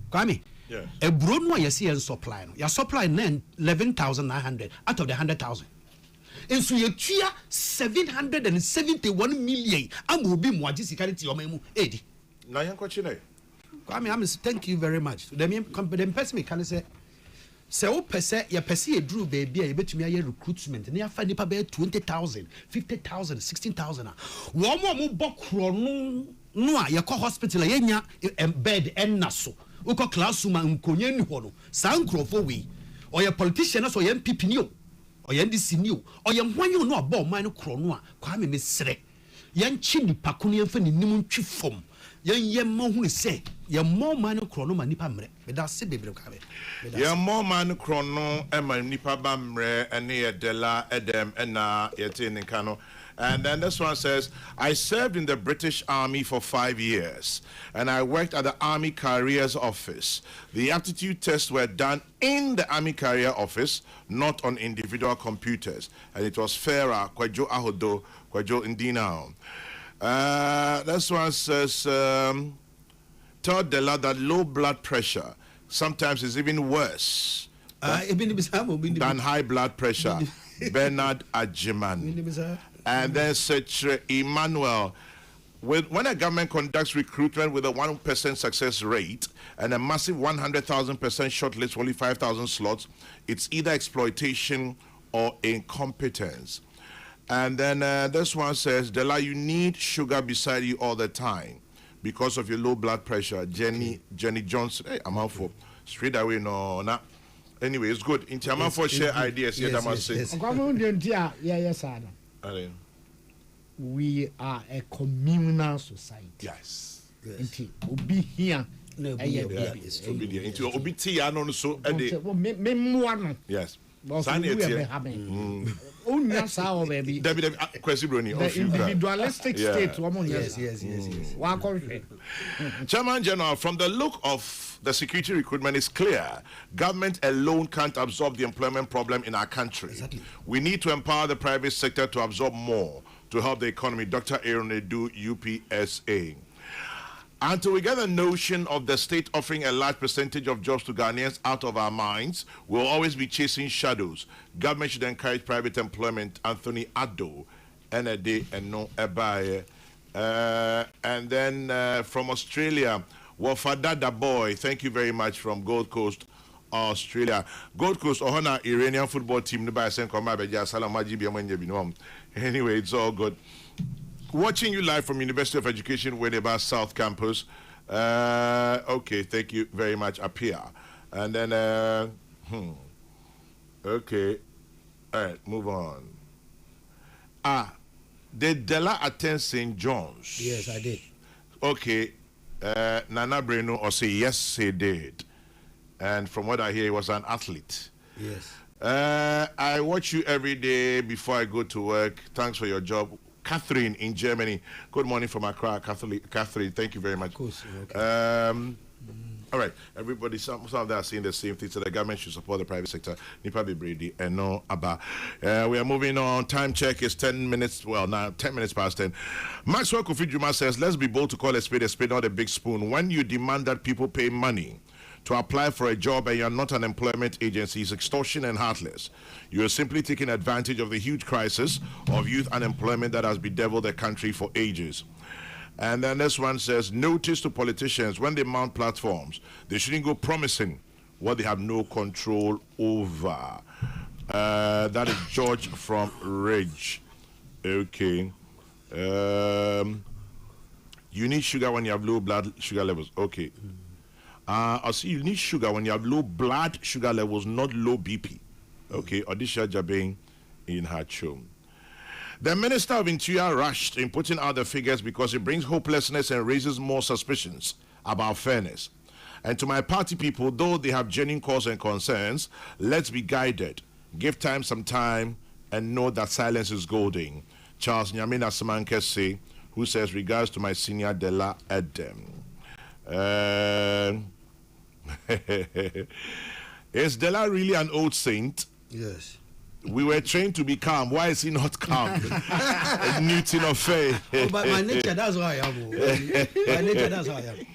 Kwame, Yes. A bro no yes and supply. Your supply 11,900 out of the 100,000. And so you cheer 771 million. I'm will be more security or memo 80. Now you I'm thank you very much. The person can say. So, your perceive drew baby, I bet me a recruitment, and you find it 20,000, 50,000, 16,000. One more book, no, you call hospital, and bed and naso. Uko classroom and Konyen Hono, Sound Crofo way, or your politicians or your MPP new, or your NDC new, or your one you know about mine chronoa, Kwame Missre. Yan chimney pacunian for the Nimun chief form. Yan mo who say, you're more man chrono manipamre, but that's a baby. You're more man chrono, Emma Nipa Bamre, and near Della, Edem, and Yetin in Kano. And then this one says, I served in the British Army for 5 years, and I worked at the Army Careers Office. The aptitude tests were done in the Army Career Office, not on individual computers. And it was fairer, Kwajo Ahodo, Kwajo Indina. This one says, tell Della that low blood pressure sometimes is even worse than high blood pressure. Bernard Ajiman. And then such Emmanuel. When a government conducts recruitment with a 1% success rate and a massive 100,000% shortlist for only 5,000 slots, it's either exploitation or incompetence. And then this one says, Della, you need sugar beside you all the time because of your low blood pressure. Jenny Johnson. Hey, I'm out for straight away. No, nah. Anyway, it's good. In terms for share ideas, yes. We are a communal society. Yes. Obi here. Yes. Yes. Individualistic state. Yes. Chairman General, from the look of the security recruitment is clear. Government alone can't absorb the employment problem in our country. Exactly. We need to empower the private sector to absorb more to help the economy. Dr. Aaron Edu, UPSA. Until we get the notion of the state offering a large percentage of jobs to Ghanaians out of our minds, we'll always be chasing shadows. Government should encourage private employment. Anthony Addo, NAD and no Ebaye. And then from Australia, Wafadada Boy, thank you very much from Gold Coast, Australia. Gold Coast, Ohana Iranian football team. Anyway, it's all good. Watching you live from University of Education, Winneba South Campus. Okay, thank you very much, Apia. And then, okay. All right, move on. Did Della attend St. John's? Yes, I did. Okay. Nana Breno or say yes, he did. And from what I hear, he was an athlete. Yes. I watch you every day before I go to work. Thanks for your job. Catherine in Germany. Good morning from Accra, Catherine. Thank you very much. Of course. Okay. All right, everybody, some of them are saying the same thing. So the government should support the private sector. Nipa be Brady and no Abba. We are moving on. Time check is 10 minutes. Well, now 10 minutes past 10. Maxwell Kofi Juma says, let's be bold to call a spade, not a big spoon. When you demand that people pay money to apply for a job and you're not an employment agency, is extortion and heartless. You are simply taking advantage of the huge crisis of youth unemployment that has bedeviled the country for ages. And then this one says, notice to politicians, when they mount platforms, they shouldn't go promising what they have no control over. That is George from Ridge. Okay. You need sugar when you have low blood sugar levels. Okay. I see you need sugar when you have low blood sugar levels, not low BP. Okay. Odisha Jabeng in Hachum. The Minister of Interior rushed in putting out the figures because it brings hopelessness and raises more suspicions about fairness. And to my party people, though they have genuine cause and concerns, let's be guided. Give time some time and know that silence is golden. Charles Nyamina Samankese, who says, regards to my senior Della Edem. Is Della really an old saint? Yes. We were trained to be calm. Why is he not calm? Newton of faith. But my nature, that's who I am. My nature, that's who I am.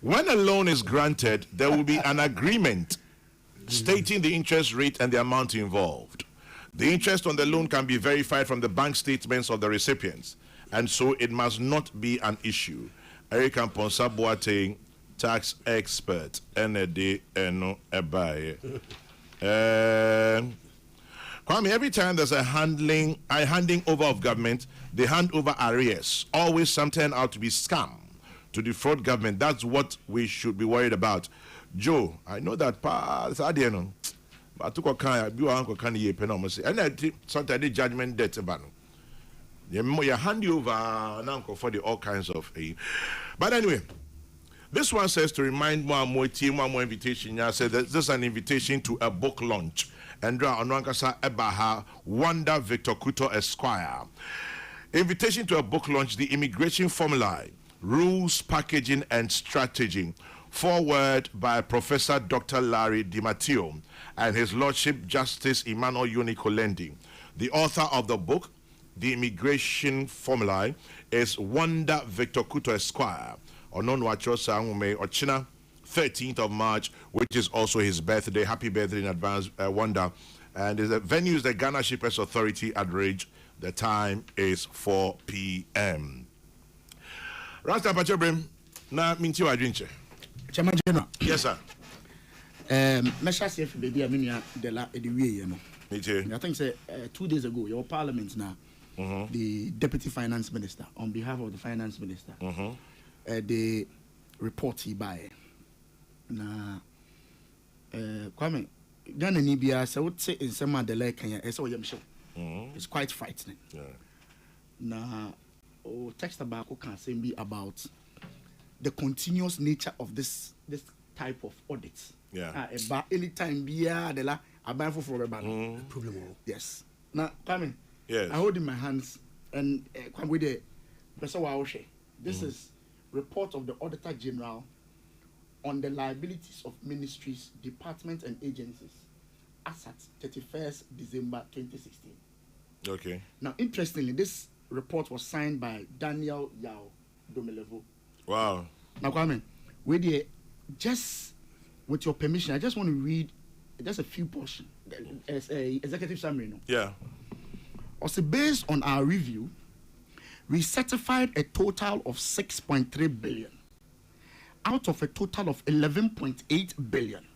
When a loan is granted, there will be an agreement stating the interest rate and the amount involved. The interest on the loan can be verified from the bank statements of the recipients, and so it must not be an issue. Eric Amponsa Boateng, tax expert, ND Eno Ebaye. Kwame, every time there's a handing over of government, they hand over arrears. Always some turn out to be scam to defraud government. That's what we should be worried about. Joe, I know that part. I don't know. But I took a kind of and I sometimes the judgment debt about you hand you over now for the all kinds of but anyway, this one says to remind one more invitation. I said this is an invitation to a book launch. Andra Onwankasa Ebaha Wanda Victor Kuto Esquire. Invitation to a book launch, The Immigration Formulae, Rules, Packaging and Strategy. Forward by Professor Dr. Larry DiMatteo and His Lordship Justice Emmanuel Unikolendi. The author of the book, The Immigration Formulae, is Wanda Victor Kuto Esquire. Ononwachosa Ngume Ochina, 13th of March, which is also his birthday. Happy birthday in advance, Wanda. And the venue is the Ghana Shippers Authority at Ridge. The time is 4 p.m. Rasta Pachobrim, na minti wa drinche. Chairman General. Yes, sir. Measure safe baby, I mean, the way, you know. Me too. I think 2 days ago, your parliament now, the Deputy Finance Minister, on behalf of the Finance Minister, the report he by. Na Kwame Ghana Nibia so would say in some of the like it's quite frightening. Na text about can say be about the continuous nature of this type of audits. About any time be the la about for problem. Yes. Now Kwame, yes. I hold in my hands and Kwame with the this is report of the Auditor General on the liabilities of ministries, departments, and agencies as at 31st December 2016. Okay. Now, interestingly, this report was signed by Daniel Yao Domelevo. Wow. Now, Kwame, just with your permission, I just want to read just a few portions as a executive summary. No? Yeah. Also, based on our review, we certified a total of 6.3 billion. Out of a total of 11.8 billion,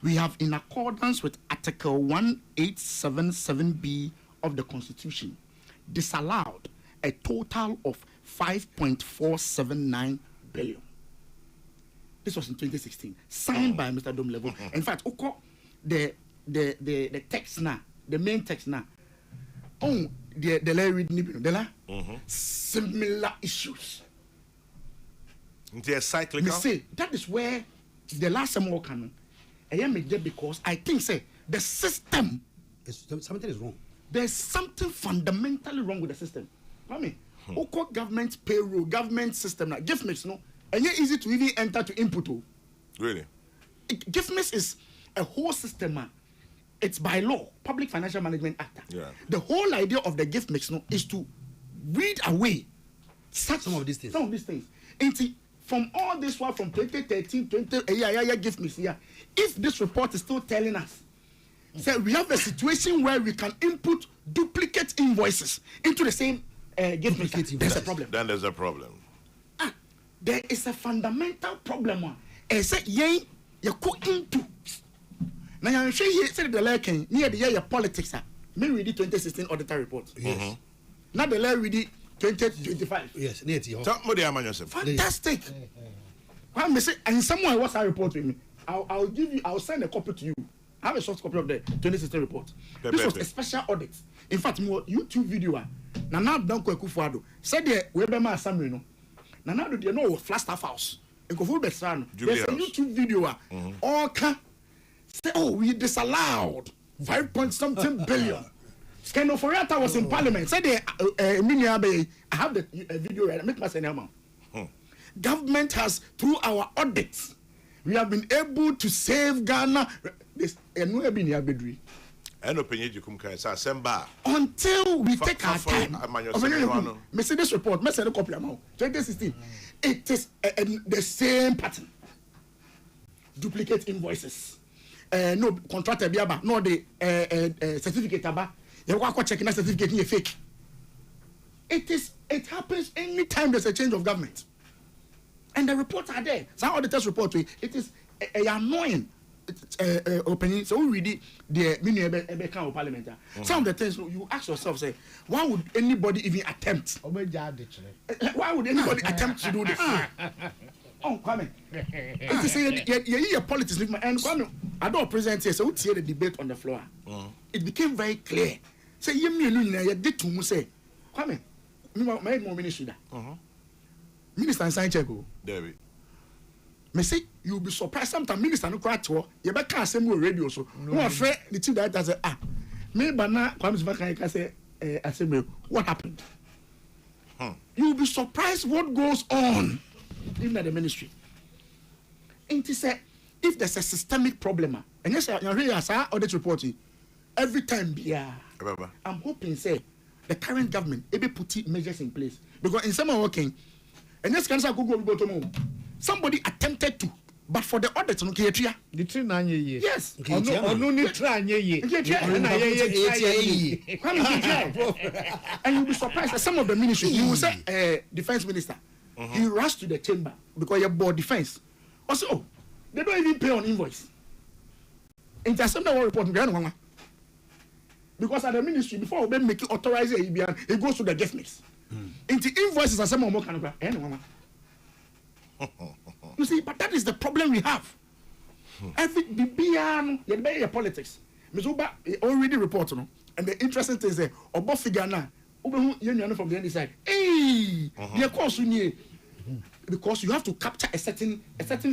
we have, in accordance with Article 1877B of the Constitution, disallowed a total of 5.479 billion. This was in 2016, signed by Mr. Domelevo. In fact, the text now, the main text now, similar issues. They're cyclical. Say that is where the last time can because I think the system something is wrong. There's something fundamentally wrong with the system. I mean, government payroll, government system, now gift mix, no, and yet easy to even enter to input. Really? Gift mix is a whole system. It's by law, Public Financial Management Act. Yeah. The whole idea of the gift mix, no, is to weed away some of these things. From all this one from 2013, gift mix here. If this report is still telling us, we have a situation where we can input duplicate invoices into the same gift mix. There's a problem. Then there's a problem. There is a fundamental problem. You go into. Now I'm sure you said the like near the year politics. May read the 2016 auditor report. Yes. Not the law read the 2025. Yes, fantastic. When say and someone what's our report with me, I'll send a copy to you. I have a soft copy of the 2016 report. This was a special audit. In fact, more YouTube video. Now don't go Kufuado. Said the Weberma Samuel. No. Now do you know Flash Staff House? There's a YouTube video. All can say, we disallowed 5-point-something billion. Skeno Foriata was in Parliament. Said I have the video right. Make my say now. Government has, through our audits, we have been able to save Ghana. This And opinion you come say Semba until we take our time. Me see this report, me say the copy amount 2016. It is the same pattern. Duplicate invoices. No contractor biaba, no the certificate aba. You go check na certificate ni fake. It happens anytime there's a change of government. And the reports are there. So auditors report it is annoying. Opening so we read the mini parliament. Some of the things you ask yourself, say, why would anybody even attempt? Why would anybody attempt to do this? Oh, Kwame. It is a politics and Kwame, I don't present here, so we see the debate on the floor. It became very clear. Say, you did to say, Kwame, my more ministry. Minister and Science David. Me say you'll be surprised sometimes minister no cry to you be can say more radio so no afraid the two that say me bana Kwame Sivaka can say assembly what happened. You'll be surprised what goes on in the ministry. It is if there's a systemic problem and yes you hear as audit reporting every time I'm hoping say the current government able put measures in place because in some working and yes can say go to somebody attempted to, but for the audit, yes. And you'll be surprised that some of the ministries, you will say, defense minister, he rushed to the chamber because you're board defense. Also, they don't even pay on invoice. In the assembly report, because at the ministry, before we make it authorize it goes to the gift mix. Into invoices are some more kind of you see, but that is the problem we have. Every BBN, politics. Mizuba already reported, and the interesting thing is that Obo figure now, from the other side. Hey, course we need because you have to capture a certain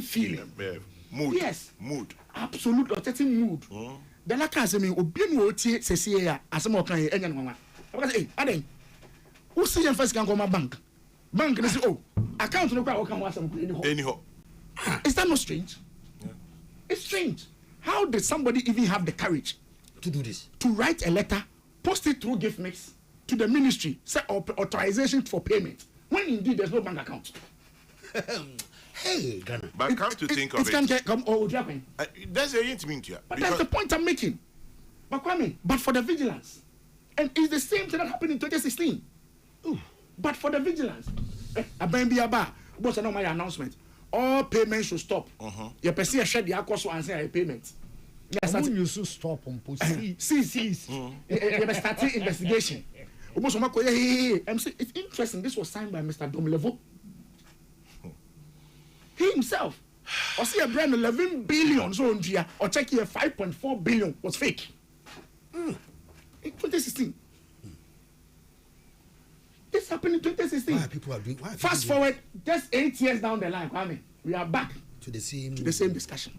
feeling. Mood. Yes. Mood. Absolutely, a certain mood. Then I can't say me. Obi no tie say here as more can enya no. Because hey, aden. Who see your first can go my bank? Bank they say oh, account no can was anyhow. Is that not strange? Yeah. It's strange. How did somebody even have the courage to do this? To write a letter, post it through gift mix to the ministry, set up authorization for payment, when indeed there's no bank account. Hey, Ghana. But come to think of it, that's a intimate here. But that's the point I'm making. But Kwame, but for the vigilance, and it's the same thing that happened in 2016. Ooh. But for the vigilance, what's my announcement? All payments should stop. Your person should the cost and say payment. Yes, you should stop on cease. You start investigation. It's interesting. This was signed by Mr. Domlevo. He himself. Or see a brand 11 billion so on here, or check here 5.4 billion was fake. In 2016. This happened in 2016. Why people are doing? Fast forward, just 8 years down the line, Kwame, we are back to the same discussion.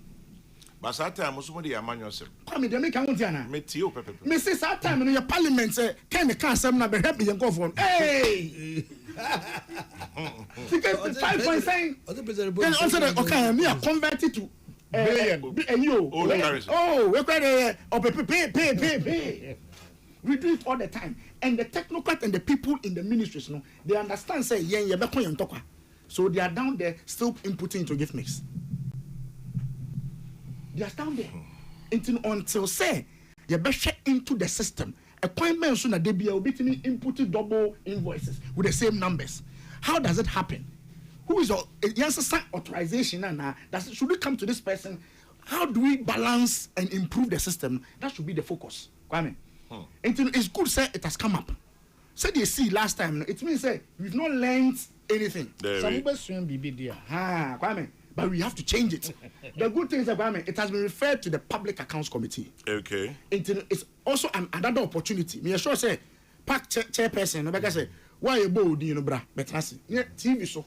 But that time, somebody a man yourself. Kwame, they make a one me too, Pepe. Me say that time in your parliament say, can the cancer not be happy and go for? Hey, because 5 point saying. Then also the okay, me are converted to billion. Oh, we're quite pay. We do it all the time. And the technocrat and the people in the ministries, no, they understand, say, so they are down there still inputting into gift mix. They are down there. Until say, you better into the system. Appointment soon that they be inputting double invoices with the same numbers. How does it happen? Who is authorization? And should we come to this person? How do we balance and improve the system? That should be the focus. Kwame. It's good say it has come up. Say they see last time, it means say we've not learned anything. Kwame, but we have to change it. The good thing is that Kwame, it has been referred to the Public Accounts Committee. Okay. It's also another opportunity. Me sure say park chairperson, no say why you bold you know bra, but TV so.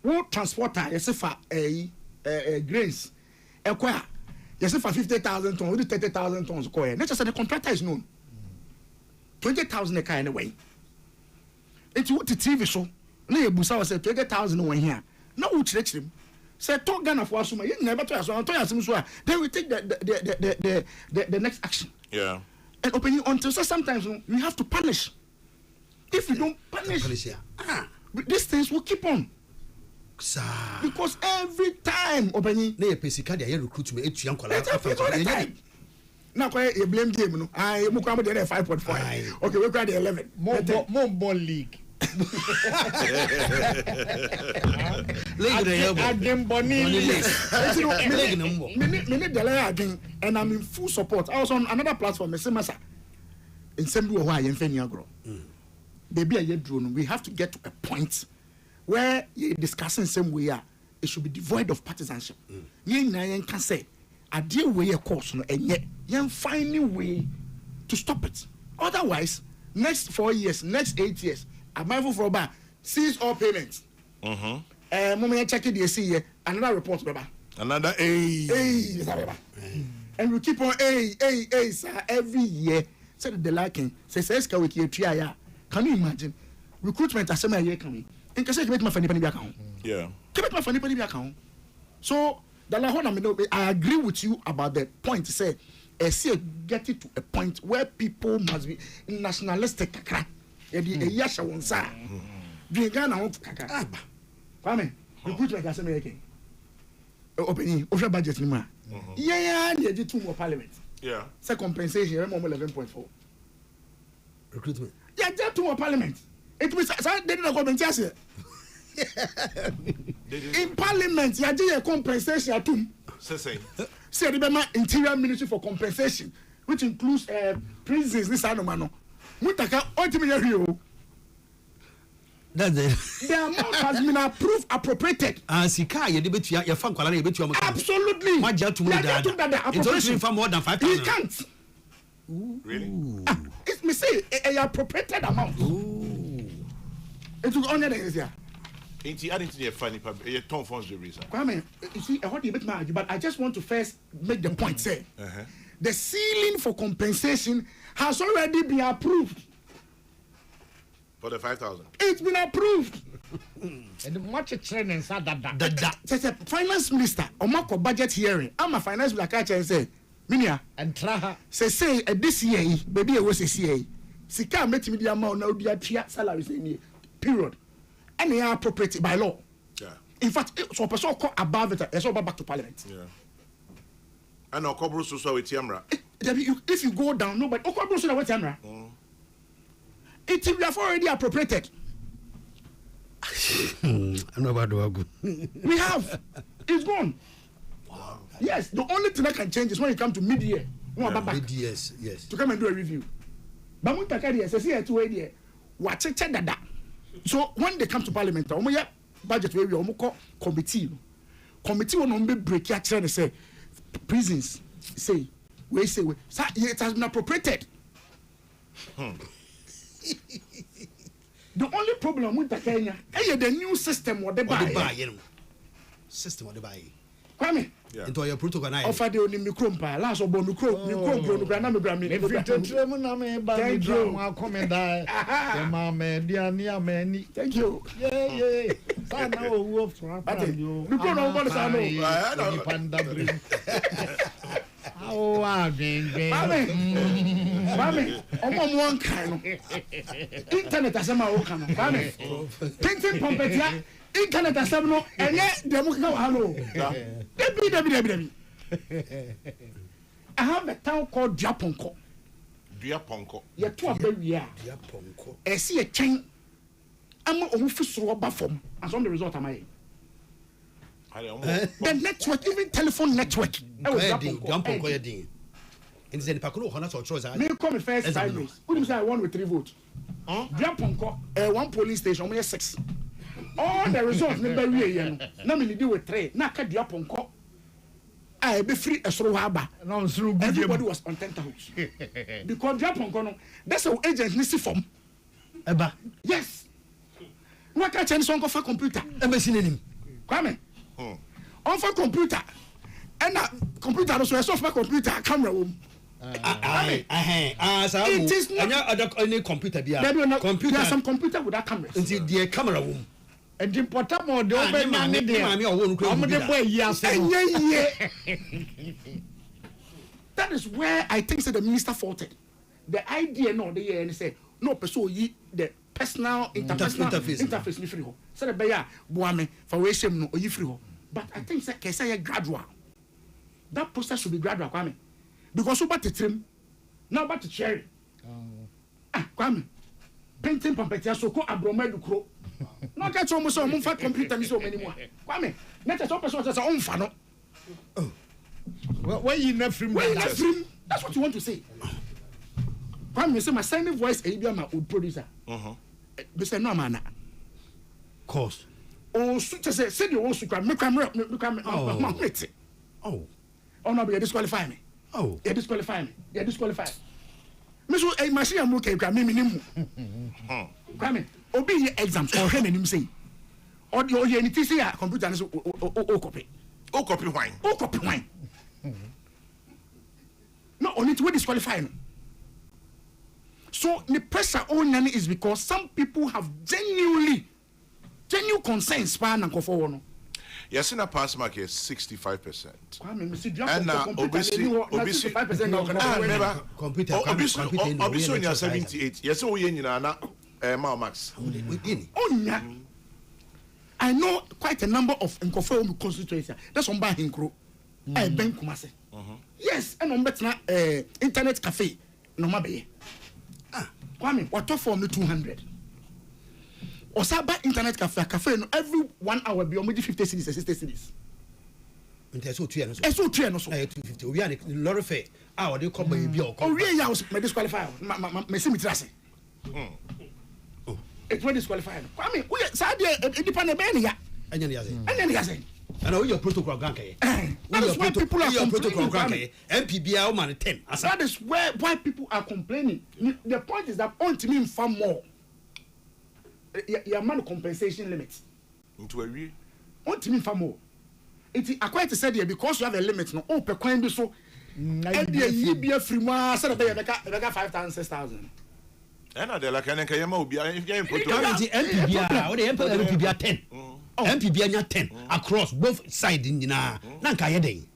What transporter you say for grains, you say for 50,000 tons, only 30,000 tons. Not just the contractor is known. 20,000 a car anyway. It's what the TV show. No, you busa was 20,000 over here. No, which him. say talk Ghana for asuma you never to asuma to asum so then we take the next action. Yeah. And opening until so sometimes we have to punish. If we don't punish these things will keep on. Because every time opening na pesika dia recruit me etuan kwala now you blame game no I mu kwa dey 5.5 okay we got the 11 more league and I'm in full support. I was on another platform masa in same way why you grow baby I drone we have to get to a point where you discussing same way it should be devoid of partisanship. You can say I deal with your course no and yet you find a way to stop it. Otherwise next 4 years next 8 years I'm mindful for about cease all payments. Moment check it, you see another report, Baba. Another and we keep on sir, every year. Said the liking. Says can we keep try? Can you imagine? Recruitment as a year coming. In case you make my funny penny account. Yeah. Keep my funny penny account. So I agree with you about the point. Say, get it to a point where people must be nationalistic. Yasha won sa. Ghana won kaka. Kwame, recruitment as American. Opening, official budget ni ma. Yeah, you did 2 more parliament. Yeah. Say compensation, you remember 11.4. Recruitment. Yeah, just 2 more parliament. It means they didn't compensation. In parliament, you did a compensation too. Say. Say remember Interior Ministry for compensation, which includes prisons. This animal. Mutaka ultimately that's it. The amount has been approved, appropriated. Sika you debate your fan kwala you bet you absolutely. What just to it doesn't for more than 5,000. He can't. Really? It's me say a appropriated amount. It will only the here. Ain't he adding to the funny a ton funds the reason? Kwame, you see, I want to bit but I just want to first make the point say the ceiling for compensation has already been approved. For the 5,000. It's been approved. And much training inside that. Says a finance minister on my budget hearing. I'm a finance minister and say, Minia and Traha say this year, baby, I was a CA. Sika met me the amount now the salaries in here. Period. And they are appropriated by law. Yeah. In fact, so person call above it, it's all back to parliament. Yeah. And Okobro so with Yamra. If you go down, nobody Okobro so with Yamra. It we have already appropriated. I know about the we have. It's gone. Wow. Yes, the only thing that can change is when you come to mid-year. Yes. To come and do a review. But when Takari says here to a watch it that. So when they come to parliament, budget where we call committee. Committee will not break your chair and say prisons say it has been appropriated. The only problem with the Kenya is the new system what they buy. System what they buy. Kwame. Into your protocol na. Offer the only micrompa. Last of micro na me grami. Thank you. Thank you. Yeah. Sana wo from. Micro no one say no. Oh, Mami, one kind. Internet as a man, painting pompetia, internet as a no, and yet the Muka hello. I have a town called Japonko. You're too baby. Japonko. I see a chain. I'm a official buffer, as on the result of my. The network, even telephone network. Japonko ding. And then Pakulo Hana or choice. Me come first 5 minutes. Who say I won with 3 votes? Japonko, 1 police station, only 6. All the results never really. Now me deal with 3. Now cut Japonko. I be free as through harbor. Now through everybody was on tenterhooks. Because Japonko, that's how agents need to form. Eba. Yes. What can change on for computer? Embassy. Kwame. On for computer. And computer also a software computer camera room. It is not any computer. There are some computer with that camera. Until the camera room. And important more the open man in there. I'm the boy, yes. That is where I think the minister faulted. The idea, no, the year and say, no, pursue the personal interface. Ni free ho. So the beya boame for we shame no oyi free ho. But I think say gradual. That process should be gradual, Kwame. Because about the trim, now about the cherry. Kwame. Painting pampetia so ko abroma du kro. No get almost so mun fa computer ni so many more. Kwame, net so person say on fa no. Why you not free? That's what you want to say. Kwame say my sending voice e bia ma old producer. Be say no man. Course. Oh, so say you want to come. Oh. Oh no, you disqualify me. Oh. You disqualify me. You disqualify. Me so e machine am okay kwa me minimum. Kwame, obi exams or hen nim say. Or you anything say computer so copy. O copy wine. O copy wine. No, only to disqualify me. So the pressure on Nani is because some people have genuine concerns span and conform. Yes, in a pass mark is 65%. And obviously 65% obviously 78. Yes, we in Max. I know quite a number of conform constituencies. That's on by Hinkro. Ben Kumase. Yes, and on better internet cafe. No mabe. Kwame, what form the 200? Or Saba internet cafe no every 1 hour be only 50 cities, 60 cities. It's so 3 and so 250. We are the lorry fair. Our they come by your oh, really? I was disqualified. My simitrasi. It was disqualified. Kwame, we are independent man. And then he said, I know your protocol granke. That is why people are complaining. MPBA man 10. That is why people are complaining. The point is that on to me far more. Your man compensation limits. Into a real. On to me far more. It is quite to say because you have a limit. No, oh, per coin be so. And the be a free one. Said they got 5,000, 6,000. And they like an Kayama be MPBA 10. MPBA 10 across both sides in Nanka Yede.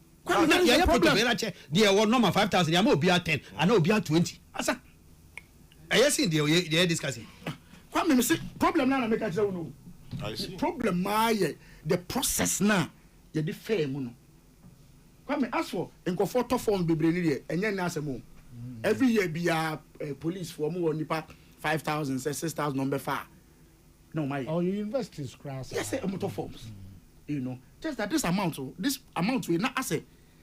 There were number 5,000. There will be 10. I know be 20. Asa. I see they discussing. Problem now make us know. I see. Problem my the process now. You the fair muno. Come ask for in comfort form be brainy and yen answer mo. Every year be a police for more nipa 5,000, 6,000 number far. No, my. Oh, you invest in scraps. Yes, a motor forms. You know, just that this amount will not as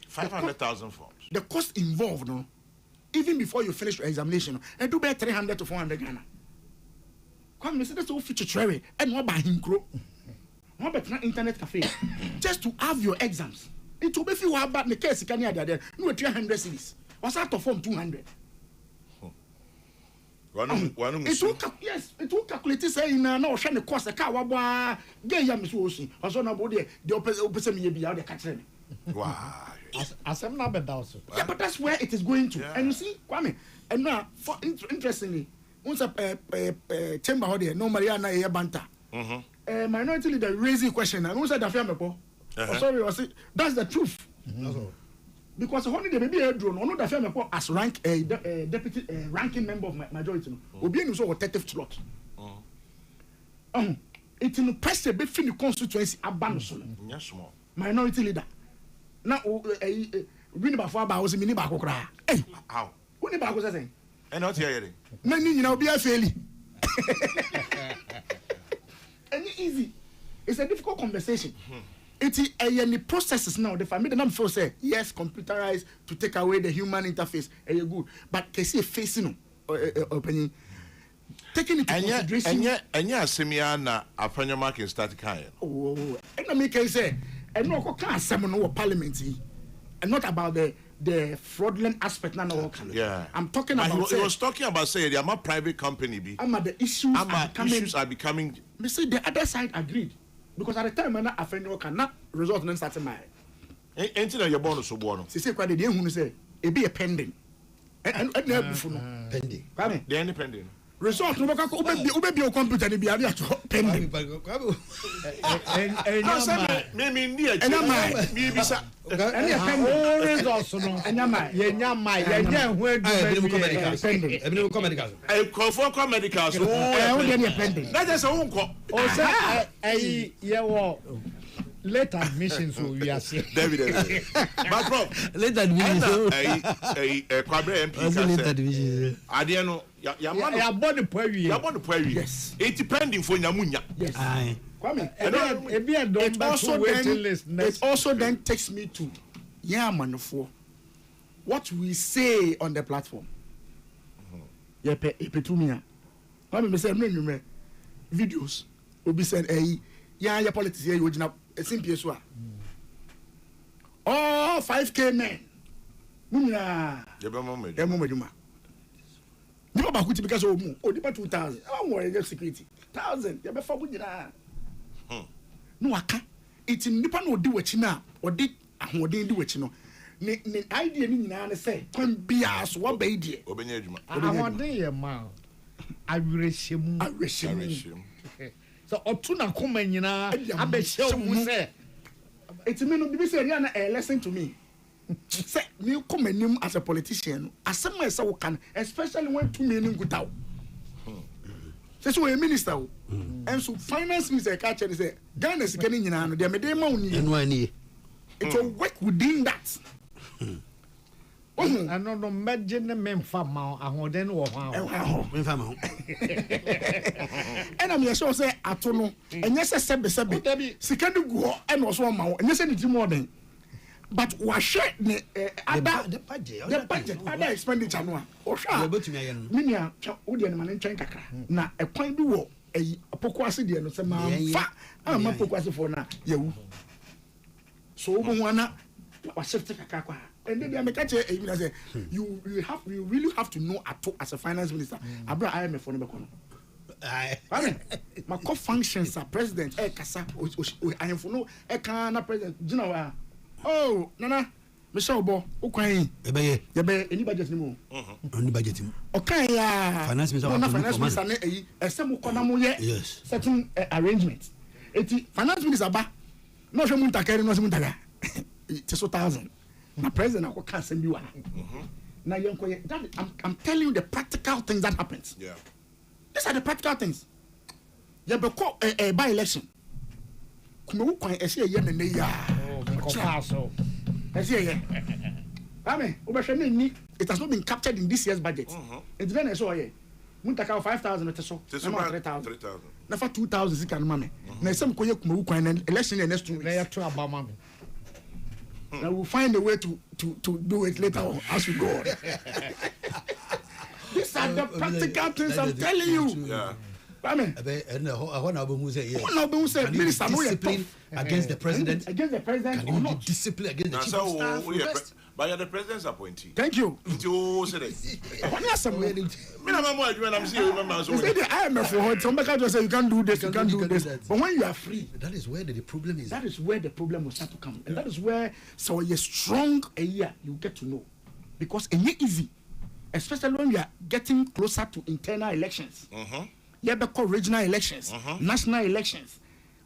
500,000 forms. The cost involved, no, even before you finish your examination, and do better 300 to 400 Ghana. Come, Mr. That's all future treasury and what by him grow. What better internet cafe just to have your exams. It will be if you have bad the case, you can hear that no 300 cities. What's out of form 200? Yes, it will calculate saying no, shall the cost a car, gay yam is washing, or so nobody, the opposite me be out the catcher. Wow. As I'm not also. Yeah, but that's where it is going to. Yeah. And you see, Kwame, and now, for interestingly, once a chamber holder, no Mariana a banta. Minority leader raising a question, and once I the sorry, that's the truth. Because only the baby a drone, no the family as rank deputy ranking member of majority. Obi no so protective slot. It in press a bit fin the constituency abandon. Yes, small. Minority leader. Now win before ba was mini ba kokra. Eh, how? Win ba ko say. And not here. Na ni na obi afeli. And easy. It's a difficult conversation. It is any processes now. The family them feel say yes, computerized to take away the human interface. Good, but they say facing opinion taking into consideration. And semia na apanya mark start kind. Oh, and I make say and no can't summon no parliament, and not about the fraudulent aspect now. Yeah, I'm talking about. He was talking about say they are not private company. The issues are becoming. Me say the other side agreed. Because at the time when I offend you cannot result in starting my until your bonus so born. She said, who say it be a pending. And pending. They're independent. result no baka obebi o computer ni biade ato pending me ndi a me bisa any pending results no anyama yenyama yenya ho aduma ebinu ko medical for medicals o dey near pending that is a unko o say ye wo late admissions so we are saying David but bro late admissions kwabre MP late admissions ade no ya body poawi yes it pending for nyamunya yes Kwame it also then takes me to manufo what we say on the platform yepe epetumia Kwame me say no videos obi said ya politics here you original simple so all 5k men munya yebema ni baba kuti because o mu o di 2000 I want security 1000 ya be fa bunyina no aka it nipa no odi wachi na odi ahoden di wachi no ne idea ni nyina ne say kon bia so wa ba idea obenya adwuma ahoden ye ma awreshemu so otu na koma nyina abehye mu say it me no bi say na listen to me say me come anim as a politician asem say wo kan especially when two men ngutaw say so a minister and so finance minister catch and say Ghana is getting nyina no de me dey ma oni eno ani it will work within that I no imagine memfa ma ahoden wo ho memfa ma ho and I'm sure say ato no enye se sebe sika de go and also ma ho enye se ni more than but what share the budget other expenditure no o sha minia wo de na ntwen kakra na ekwan bi wo apoko ase de no se ma fa ama apoko ase for na yawu so wo ho na wa shift kakra kwa and then I make a say you really have to know as a finance minister abra IMF for no my co-functions are president kasa I am for no na president general oh nana Michelle Bo ukwan ye be any budget ni mo any budget mo okay ya finance minister na esem ko na mo ye certain arrangement eti finance minister ba no hwe muntakari no hwe muntaka it is 1000 na president ako can send you na yenko that I'm telling you the practical things that happens these are the practical things you be call a by election kuma wo kwan ese ye na ya ko paso ese ye ame obehwe na ni it has not been captured in this year's budget it's been so ye muntaka 5000 it so 3000 na for 2000 sika no mame na esem ko ye kuma wo kwan na election the next 2 weeks na ya to abama me. Now we'll find a way to do it later on as we go on. These are the practical things I'm telling you. Yeah. I mean, minister, discipline against the president. Against the president, can you discipline against the chief of staff? But you're the president's appointee. Thank you. You say that. Me na mama adwuma na me say remember so. Say the IMF for what somebody just say you can't do this, you can't do this. But when you are free, that is where the problem is. That is where the problem will start to come. And that is where so you're strong a year you get to know. Because it's easy. Especially when you are getting closer to internal elections. You have called regional elections, national elections.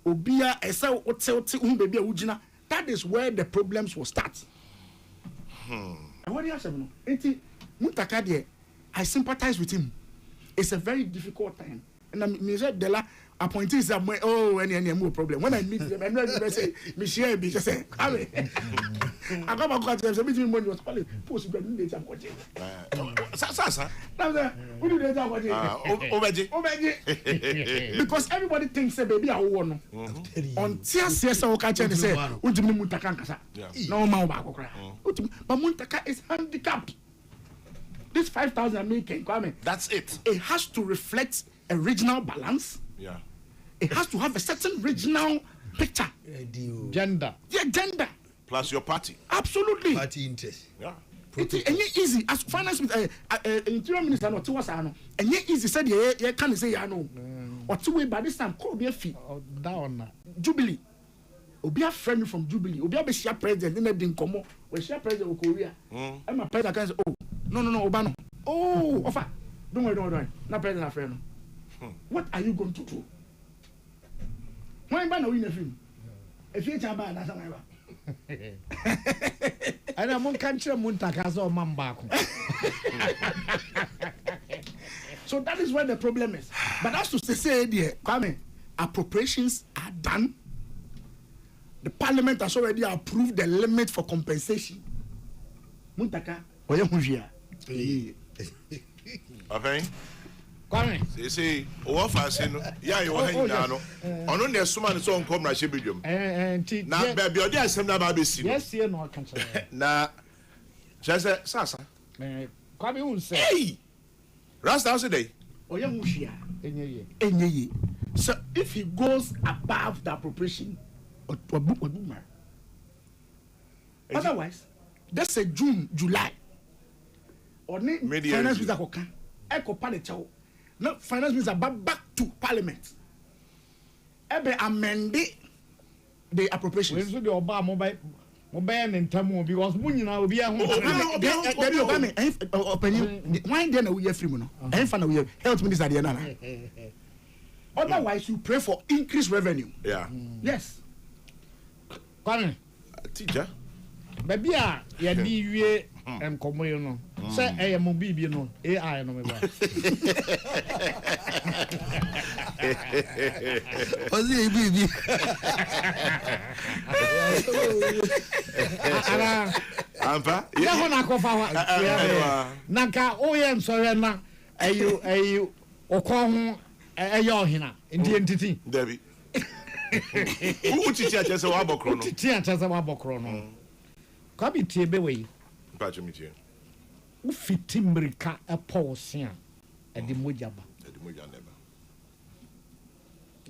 Obia esa ote baby ujina. That is where the problems will start. And what do you have no? Enti Muntaka there, I sympathize with him. It's a very difficult time. And I mean, Dela appointees are any more problem. When I meet them, I'm not going to say, Michelle, be just say, I got my questions. Between money was probably post data watching. Sasa. Who do data watching? Obeji. Because everybody thinks, baby, I won. On TSS, catch and say, Muntaka Kasa. No, Mao. But Muntaka is handicapped. This 5,000 American comment. That's it. It has to reflect a regional balance. Yeah. It has to have a certain regional picture. Gender. Yeah, gender. Plus your party. Absolutely. Party interest. Yeah. It's easy as finance interior minister no tiwa sa no. Enye easy said ye can say ya no. Or two way by this time call be a fee. Down. Jubilee. Obi a friend from Jubilee. Obi a be share president na din komo. We share president of Korea. I'm a president can say no Obano. Oh, offer. Don't worry. Not present, friend. What are you going to do? Why ban win a film? If you tell that's a and I'm on country Muntaka's or Mambako. So that is where the problem is. But as to say, dear, Kwame, appropriations are done. The parliament has already approved the limit for compensation. Muntaka, oye hujia. Okay. Kwame. See, what fast no? Yeah, you want hang no. Ono na suma no so nkom na hye bedwom. Na baby odi asem na ba be si. Yes, you know can say. Na just sasa. Kwame won say. Hey. Rasta house day. Oye hujia. Enye. So if he goes above the appropriation, otherwise, let's say June, July, or finance minister koka, eko pale chao. Now finance minister back to parliament. Ebe amend the appropriations. We do the oba mobile and tamu because munyina obi a why then we free no? And fan we health minister there na. Otherwise, you pray for increased revenue. Yeah. Yes. Kwame. Teacher. Baby a ya di wie enkomo yo no. Say e mo bibi no AI no me ba. Ozi bibi. Ara. Ampa. Ya ho na ko fa wa. Nanka o ye nsore na ayu okon ho eyo hina ndi entity. David. Utiti achese wa bokro no. Utiti achese wa bokro no. Ka bi tie be we. Pacho mitie. U fiti mrika e pause a e di moja ba. E di moja neba.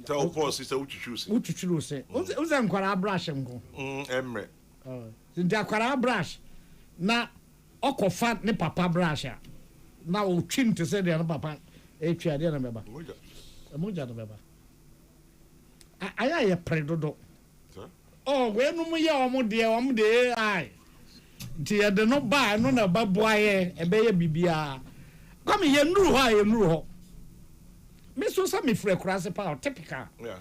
Ta o pause se utwitwu se. Utwitwu se. Uze nkwara brush nko. Emre. Ndi akwara brush na okofa ne papa brush a. Na o twinte se de na papa e twa de na beba. Moja no beba. Aya ye predodo. Oh, we no mu ye omo de ai. Nti ye de no ba no na baboaye e be ye bibia. Come ye nuru ho. Me so sa me frɛ kurase pa typical. Yeah.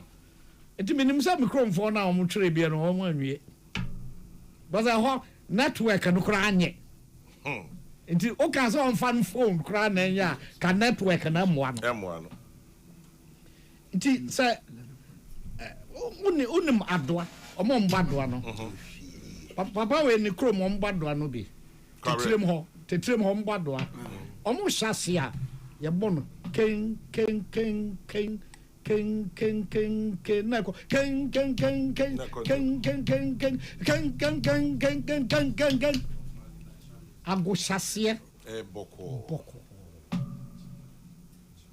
Enti minim sa me kromfo na omo twere bia no omo anwie. But ho network no kra anye. Enti o ka so on fan phone kra na nya ka network na moa no. Nti say unim adoa omo mbadoa no papa we ni krom mbadoa no bi tetrem ho mbadoa omo hyase a ye bono ken na ko ken ago hyase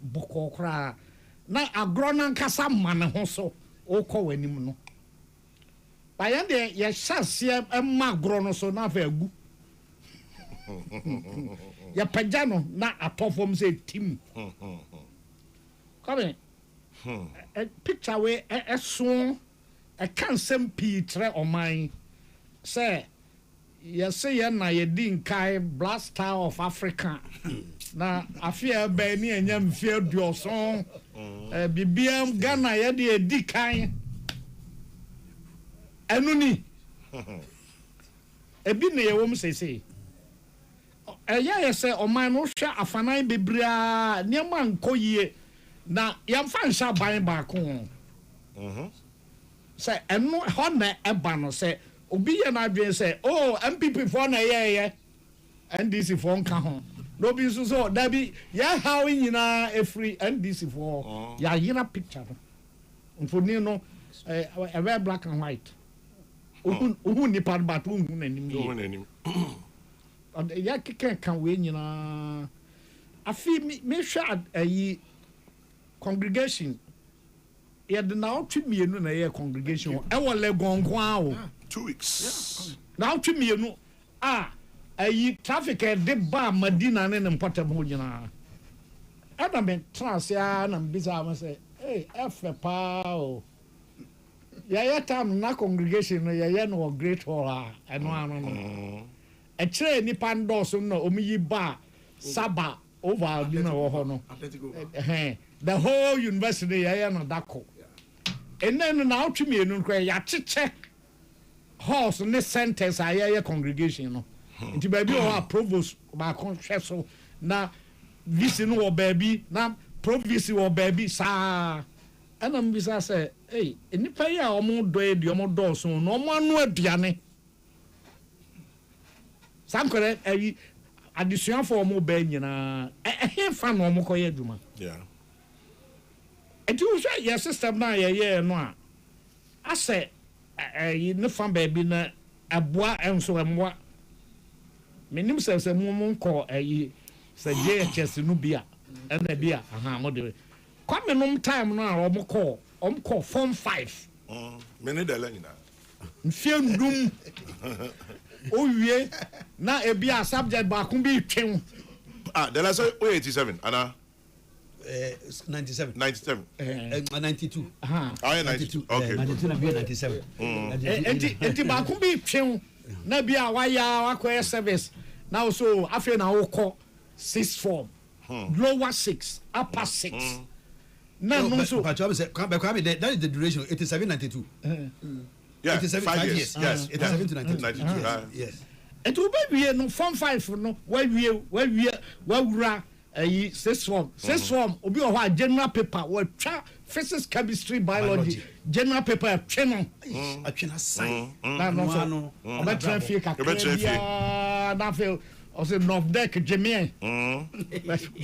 boko kra na agro na nkasa man ho so o ko wanim no bayan de ye hyase ma agro no so na fa agu ya pagya no na atofom se tim come a picture we so a cansem pitre oman say yes ye na ye din kai Black Star of Africa na afia ba ni anyam fia duoson bibiam Ghana ye de edi kan enu ni ebi ne ye wom sese ye say oman no hwa afanan bebria niam ankoyie na yamfa nsha ban ba ko say enu ho na eba no say obi ye na adwen say oh MPP for na ye NDC for nka ho no bi so da bi ya how nyina every NDC for ya yina picture no mfoni no a black and white ohun ni pan ba to ohun nanim ya kan we nyina afi me hwa ayi congregation ya de na otwemienu na ye congregation e wo le gongon 2 weeks na otwemienu ayi traffic de ba Madina ne mpota mo nyina adam transia na mbisa ma say hey efe pa o ya tam na congregation no ya no great hall eno ano no e kire ni pando so no omiyi ba saba over bi na wo ho no the whole university ya no dako and then na outwemi enu nkra ya cheche horse ne centers ayeye congregation no nti ba bi o provost ba kon hweso na visi no wo ba bi na province wo ba bi sa ana mbisa say hey enipa ya omo do e di omo do so no omo anu aduane sankore ayi addition for omo ba nyina e fa no omo koye adwuma yeah enti wo hwe your system na ye no a ase ayi ne fa ba bi na aboa enso emwa menim se mo ko ayi se JHS no bia ena bia aha mo de kwame nom time no a omo call form 5 me ne dala nyina mfie ndum owie na e bia subject ba kun bi twen dala so 87 ana 97 92 aha 92 okay 92 na bia 97 enti ba kun bi twen na bia wa koye service now so after na wo call 6 form lower 6 upper 6 no so that is the duration 87 92 yeah 87 5 years yes 87 to 92 yes it will be no form 5 no where wura 6 form obi o general paper we twa physics chemistry biology general paper tweno atwena sign na no oba traffic kakra na fe o se north deck jemie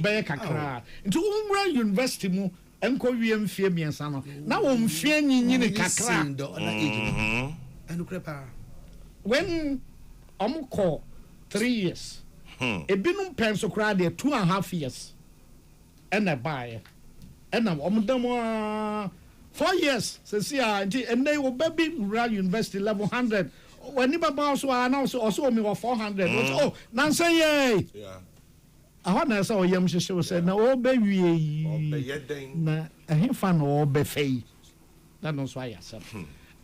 be kakra into umra university mu enko wie mfie miensa no na wo mfie nyinyini kakra anu krepa when call 3 years ebinum penso kra de 2.5 years and a buy and dam 4 years se sia and they will baby rural university level 100 when ni baba so announce also me 400 oh nan say yeah I na say o yam hye say na o be wie na ehim fa no o be fei na no so ayasa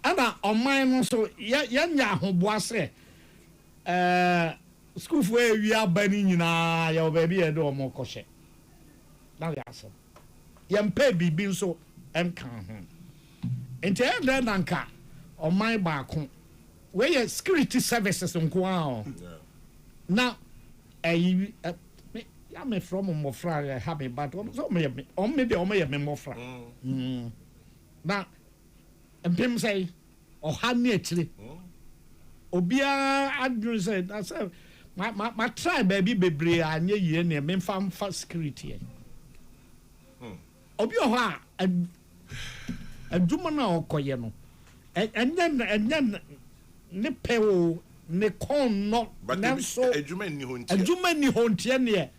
ana o man no so ya nya ahoboa se school for wi abani nyina ya obabi e do mo kohye na ya so ya mpa bibi nso enka ho ente e na nka o man ba ko we security services nko a na ya me from mo fra ha me but so me me mo fra na empem say o ha ni akire obia adwun say that say my tribe baby bebre anye yie ne me fa security obi o ha adwuma na okoye no enya ne pewo ne kon no nanso adwuma ni hontie ne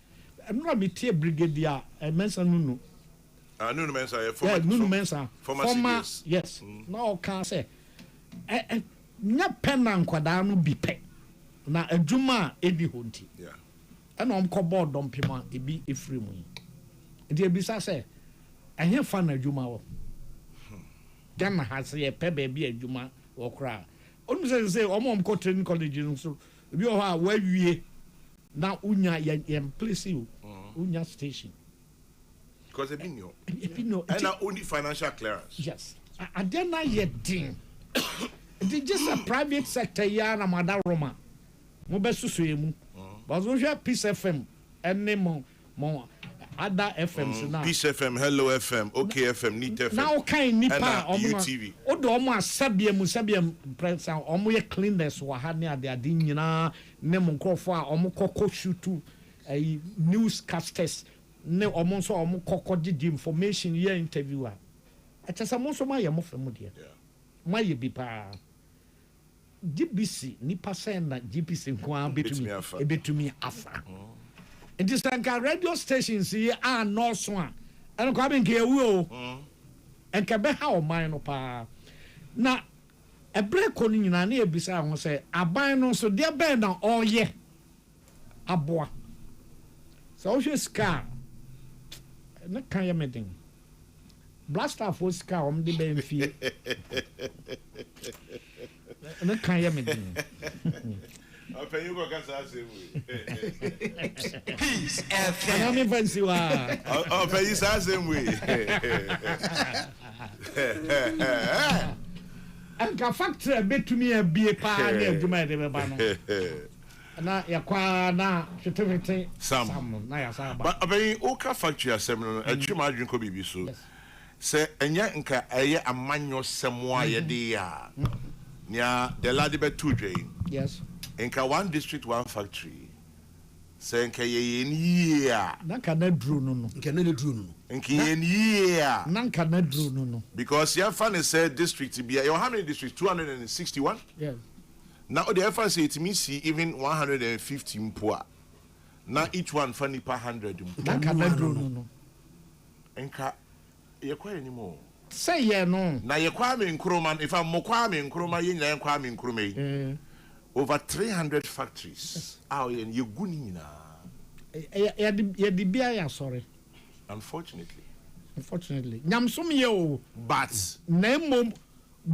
no be tie brigadier mensa nunu nunu mensa nunu mensa former yes no can say nya penan kwada no bi pe na adwuma edi honti yeah ana omko board dompima ebi efremu edi ebisa say ehye fa na adwuma wo gana ha say pe ba bi adwuma wo kra onu say omko training college nso ebi o ha wawie na unya yem place you unya station because ebinyo and only financial clearance yes adena ye din it just a private sector ya na mother roma mo besusu emu but so hwe Peace FM enne mo other FMs na Peace FM Hello FM OK FM Neat FM now kind nipa UTV o do mo asabia press omo ye cleaners wa ha ne ade nyina ne mo nkrofo a omo kokko shoot newscasters ne omo so omo kokko di information ye interviewer atasa mo so ma ye mo fam de ma ye bi pa GBC nipa sen na GBC nko betumi afa it is like radio stations here are no so and ko ben ke ewu o and ka be ha o man no pa na e break on nyina na ebisa ho say aban no so de ben na oye aboa so hwe ska na kan ya medin blaster for ska de ben fie na kan ya medin Peace I mean, fancy wa. Oh, pay you same way. And ka factory bet to me a be a pa near Juma de Bano. Na ya kwa na certificate Sam. Na ya sa ba. But obey Oka factory assembly a chima drink ko bibi so. Say enya nka eye amanyo semwa ye de ya. Nya the lady be 2 dwe. Yes. Nka one district one factory. Say nka ye ni ya. Na ka na dru no no. Nka na dru no. Nka ye ni ya. Na ka na dru no no. Because your fan said district be how many districts? 261? Yes. Now the FA say it means even 150 mpua. Now each one funny per 100. Na ka na dru no no. Nka ye kwa anymore. Say yeah no. Na ye kwa me nkroma if I'm kwa me nkroma ye nya kwa me nkroma. Over 300 factories. Ah ye guni na. Ya di bia ya sorry. Unfortunately. Nyamsum ye o. But na mom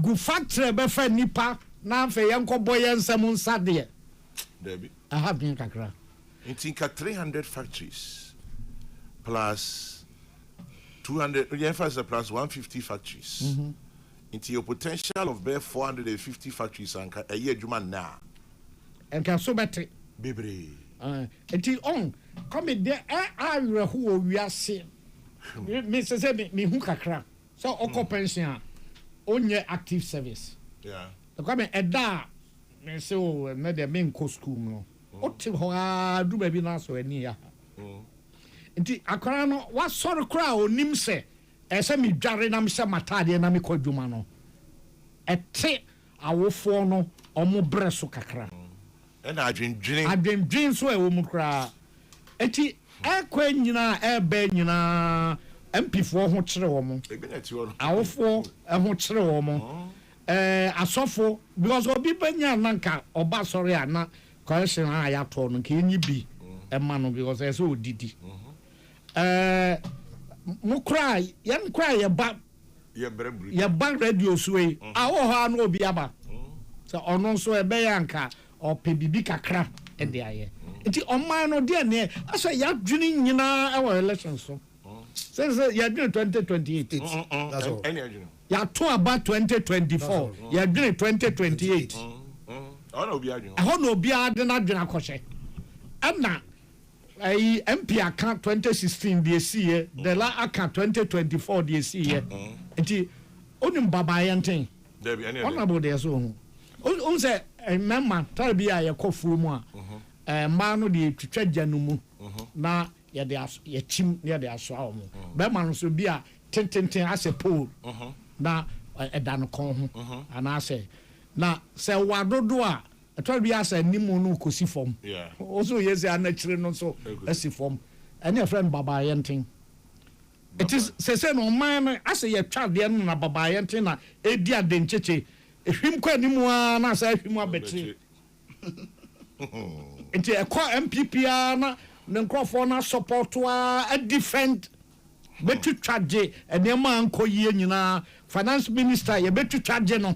gu factory be fa nipa na fa yenko boye nsam nsade. Debbie. I have been kakra. You think 300 factories plus 200 plus 150 factories. Into your potential of bare 450 factories and a year juma na. And can so better. Baby. Eti on come there I who we are seeing. Me say me hu kakra. So oko pension onye active service. Yeah. The come eda me say o me dey me nko school no. O ti ho a du ba bi na so ani ya. Enti akora no wa sori kra onim se ese me dware na me se matade na me kwadwuma no. Ete awofo no omo breso kakra. And I've been dreaming so a woman cry. Eti ekwe nyina ebe nyina MP4 ho kire wo mo. Awofo ho kire wo mo. Asofo because obi banya nanka oba sorry ana question a ya to no ke nyi bi ema no because e so odidi. Mo cry yan cry ye ba radio suwe. Awo ha no obi aba. So ono so ebe yanka or bibi kakra and the aye. Iti on no dear ne asa ya dwini nyina our elections so. Says ya dwini 2028. That's all. Ya to about 2024. Ya dwini 2028. Oh no be adwini. Ho no bia de na dwina kwhye. Ana ai MP account 2016 the see the la account 2024 the see iti onim baba yenten. There be any honorable there so. On say remember tell be a yakofuru mu a man no de twitwa gya no mu na ye de ye chim ye de aso a mo be man no so bi a tententen ase pole na eda no kon ho ana ase na se wadodo a tell be ase nimu no kosi fom also yes ana kire no so asi fom any friend baba yenten it is say no man ase ye twa de no na baba yenten na edi adencheche ehwim kwa nimu na sa ehwim abetri enti ekọ MPP na nkrofo na support a defend betu twaje enema ankoyie nyina finance minister ye betu twaje no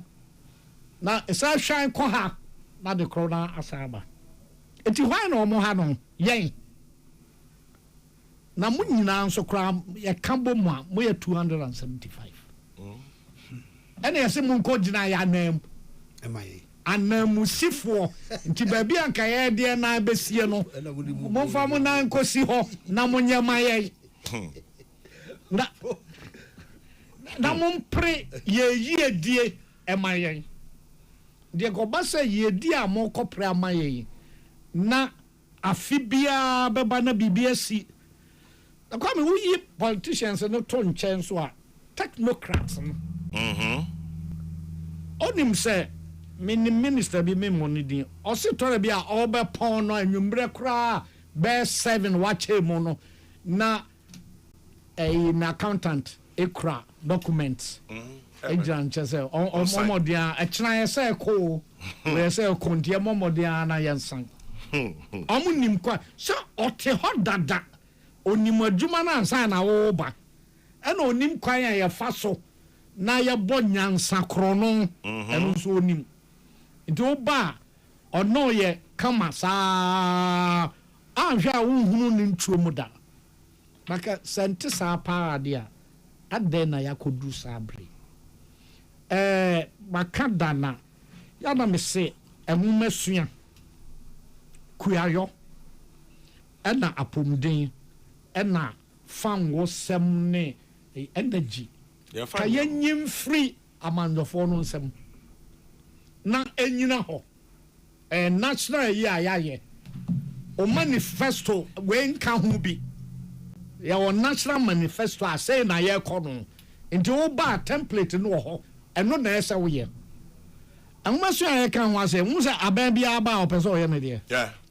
na esa hwan ko ha na de krona asaba enti hwan na omo ha no yen na mu nyina nso kra ye kambo mu a mo ye 275 ene yase mu nko gina ya nam emaye anamusifo nti baabi anka ye de na besie no mo fa mo na nkosi ho na mo nyama ye na mo mpre ye yiedie emaye de ko ba se yiedie a mo kopre amaye na afibia beba na bibia si na kwa me wuyi politicians no to nchen so a technocrats no onim say minister bi me money din o se tore bi a obe pon no anwumbre kra be 7 wache mo no na an accountant ekra documents ejan chese o momodia e kina ye say ko we say ko ndie momodia na yensan omunim kwa so ote hodada onim adwuma na ansa na wo ba e na onim kwan ya fa so na ye bo nyansa krono eno so onim nti oba ono ye kama sa ahwa wo ni ntuo mu da maka sente sa pa ade a ade na yakodu sabre maka dana ya na me se enwumasua kuayo ena apomden ena fan wo sem ne energy ka yanyim free amandofo no nsem na enyina ho national ye o manifesto we nka ho bi ya o national manifesto a say na ye kono nti wo ba template no ho eno na ese wo ye anmaso ye kan ho ase mu se aban bia ba o person ye ne de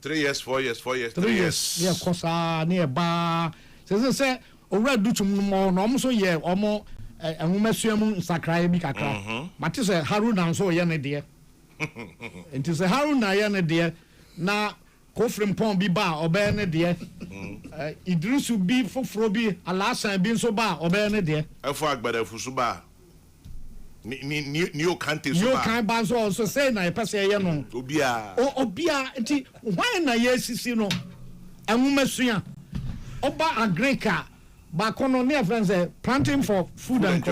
3 years 4 years 4 years 3 years ye kosa ne ba se owura dutum no no so ye omo anmaso mu sakrai bi kakra mate se Haruna so ye ne de nti se Haruna ye ne de na kofrim pon bi ba obe ne de Idrisu bi foforo bi alasan bi nso ba obe ne de efo agbada fusu ba ni o kante so ba yo kan ba so say na pese ye no obia nti why na ye sisi no enwumasua oba agrika ba kono ne friends planting for food and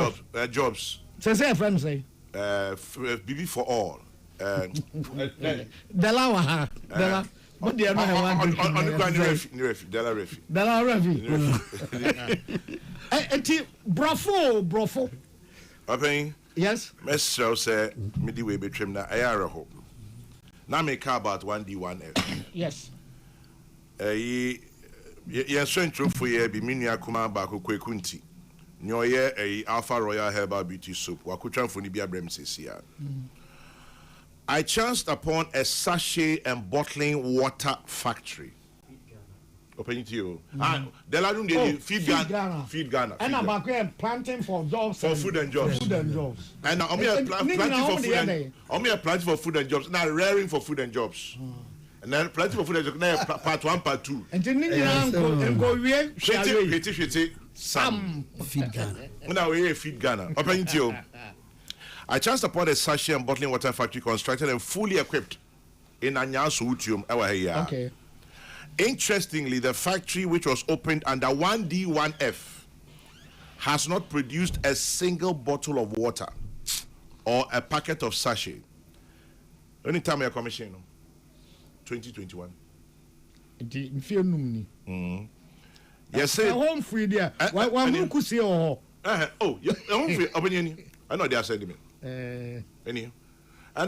jobs say friends say BB for all Dela what do you know on the Dela refi enti brofo okay yes mesro say midi we betwem na ayare ho na me ka about 1D1F yes ye central for ye bi minua kuma ba kokweku nti ni oye Alpha Royal Herbal Beauty Soap wakotwa mfoni bi abrem sesia I chanced upon a sachet and bottling water factory. Open it to you. Feed Ghana. And about planting for jobs. For food and jobs. And I'm here planting for food and I'm here planting for food and jobs. Now rearing for food and jobs. And then planting for food and jobs. Now part 1, part 2. And then go Sam Feed Ghana. Now we Feed Ghana. Open it to you. I chanced upon a sachet and bottling water factory constructed and fully equipped in Anyasu Utium. Okay. Interestingly, the factory, which was opened under 1D1F, has not produced a single bottle of water or a packet of sachet. Anytime you're commissioning, 2021. Yes, sir. Home free there. One could see oh, home free. I know they are sending me. And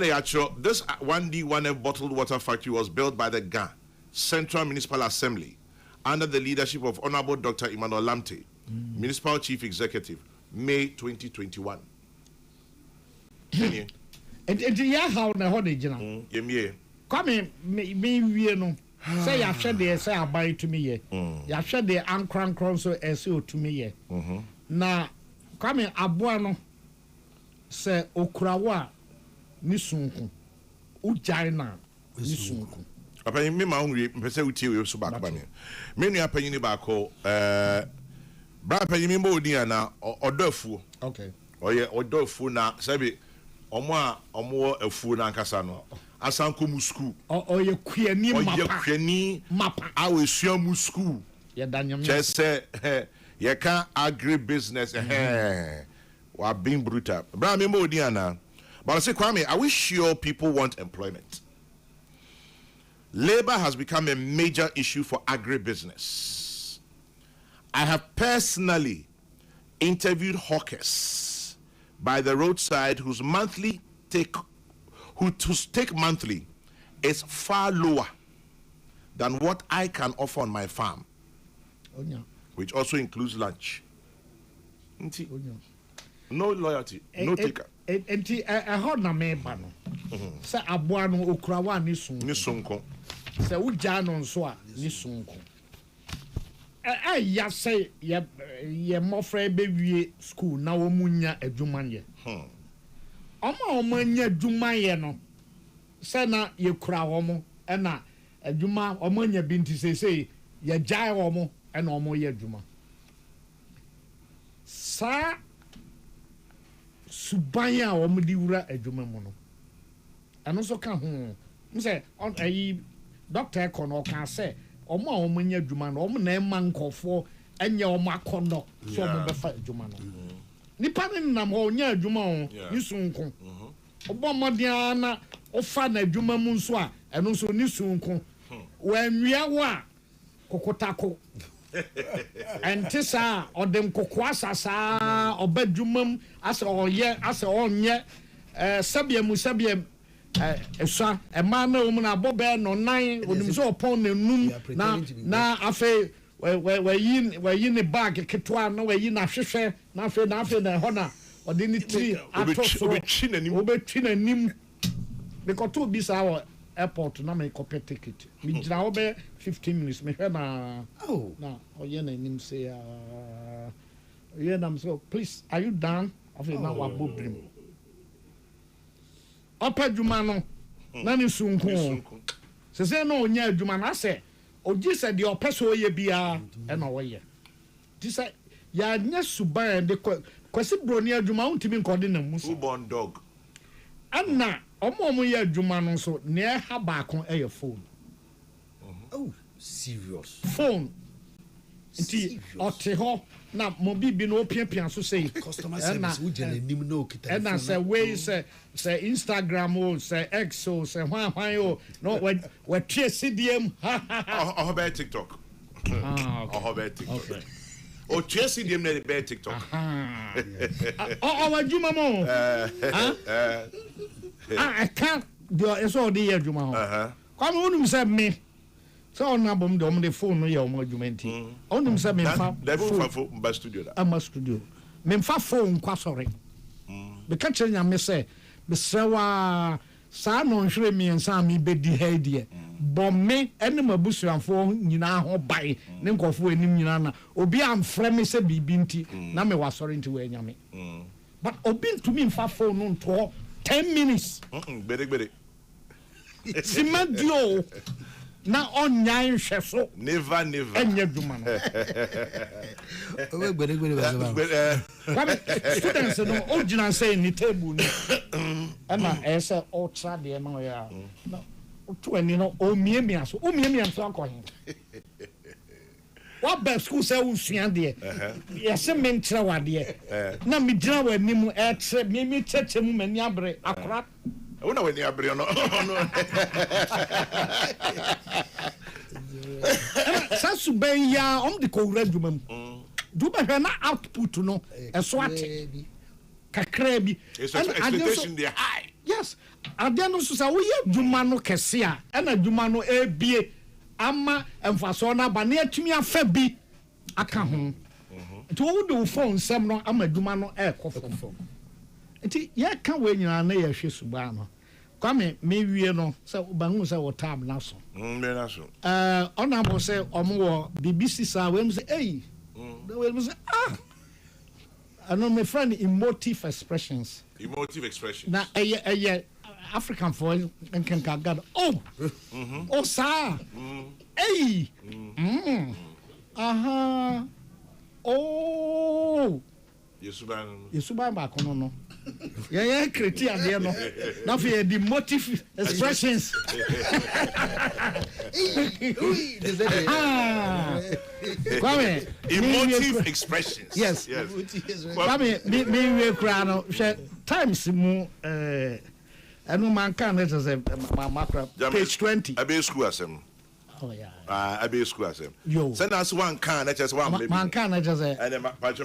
they actually, this 1D1F bottled water factory was built by the GA Central Municipal Assembly under the leadership of Honorable Dr. Emmanuel Lamte, Municipal Chief Executive, May 2021. And yeah, how the holiday general. Come in, me, no. Say, I said they say I buy to me ye. Ya said the ankran so SO to me ye. Now, come in, Abuano. Se okrawa ni sunku ujaina ni sunku apanyi me ma onwe mpese utie we so back ba me menu apanyi ni ba ko bra apanyi me mbodi ana odofu okay oye odofu na sabi omo afu na nkasa no asanko mu school oye kuani mapa awesua mu school ye danyam chese ye can agri business we are being brutal. But I say, Kwame, are we sure people want employment? Labor has become a major issue for agribusiness. I have personally interviewed hawkers by the roadside whose take monthly is far lower than what I can offer on my farm, which also includes lunch. No loyalty, no taker. Enti ho na me ba no. Se aboa no okurawa ni sunko. Se uja no nso a ni sunko. Ya say ye mofra be wie school na wo munya adwuma ye. Omo anya adwuma ye no. Se na ye kura wo mo e na adwuma omo anya binti say ye jai wo mo e na omo ye adwuma. Sa subanya o mudi wura adwuma mu no ano so ka ho say on ayi doctor kono kan say omo a omo nya adwuma no omo na ema nkofo enye omo akono so omo be fa adwuma no nipa ne nam ho nya adwuma ho ni sunko obo modia na ofa na adwuma mu nso a eno nso ni sunko wanwia wo a kokotako entisa odem kokwa sasa obadwumam asa oye asa onye sabiem esa ema na omu na bobe no nan onim so opon na num na afa we ne bag ketwa na we na hwehwe na afa na hona odi ni tri atoso obetwi na nim because to be saw airport na me copy ticket me jira obe 15 minutes me hwe na na oye na nim say oye na so please are you done afa na wa bobrim opa dwuma no na ne sunko se no onya dwuma na se ogi se de opeso ye bia e na woye ti se ya nya suban de kwasi broni adwuma untimi nkode na musa born dog anna omo ye adwuma no so ne ha ba kon e ye phone serious phone nti oteho na mo bibi no piapia so say customer service wo jele nim no kita and I say we say Instagram o say X o say hwan o no we tue CDM oh be TikTok oh be TikTok o tue CDM na be TikTok oh adwuma mo I can't do it's all the adwuma ho come onum say me so on na bom de phone no ye o adwuma nti onum say me fa phone mba studio da ama studio me fa phone kwa sorry be ka kyernya me say be sewa sa no nhwere mi ensa mi be di ha die bom me ene mabusuanfo nyina ho bai ne nkofo enim nyina na obi amfre me say bibi nti na me wa sorry nti we nyame but obi ntumi mfa phone no nto 10 minutes gbere simadio na onyan hweso never enya dwuma no we gbere ba students no ogina say ni table ni ana ese ultra de no ya no to ani no o miemia so akohin what best school say usua de yes me ntra wade na me gina wa nimu etre me cheche mu mani abre akora una we ni abre no sasu ben ya de ko wura dwuma mu do be hwe na output no eso ate kakra bi expectation there high yes ade no so sa wo ye dwuma no kese a na dwuma no ebie ama emfaso na ba na atumi afa bi aka ho to wo do phone sem no ama dwuma no ekofo nti ye ka we nyina na ye hwe suba no kwame me wie no se ba hu se wo tab na so me na so ona bo se omo wo BBC sa we say hey we say I know my friend emotive expressions na African for and can God oh sir hey oh Yesuban ba kono no yeah kreti ade no na for the motive expressions Kwame emotive expressions yes Kwame me we kra no times mu enu man kan it is macro page 20 I be school asem oh yeah I be school asem send us one can that just one man can it just and then page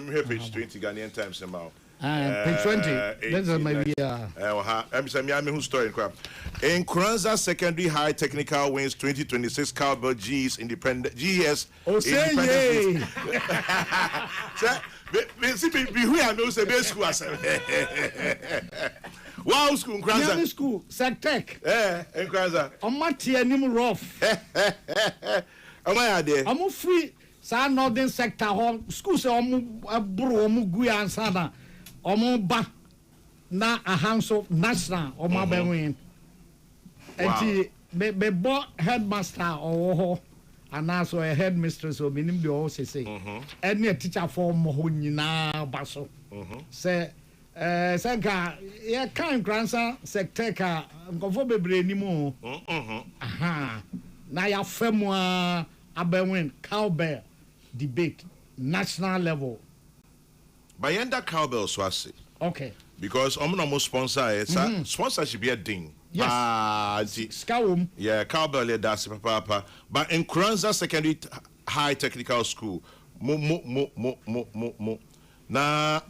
20 Ghanaian times now page 20 that's maybe I'm saying who story in Kranza Secondary High Technical wins 2026 Cowbell GS independent GS independent be who I know say be school asem wow school Kranza school Sectech in Kranza omati anim rough am there I'm free sa northern sector home school say bro gu ansa na omo ba na ahanso national omo abenwin enti be bo headmaster owo anaso a headmistress o minim de o say any teacher for mo ho nyina ba so say sanka ya kan gransa secteka nkofo bebre ni mu aha na ya famu win cowbell debate national level. By that cowbell swasi. Okay. Because almost sponsor it. Sponsorship be a ding. Yes. Skawum. Yeah, cowbell that's papa. But in Kranza Secondary High Technical School, mo. Na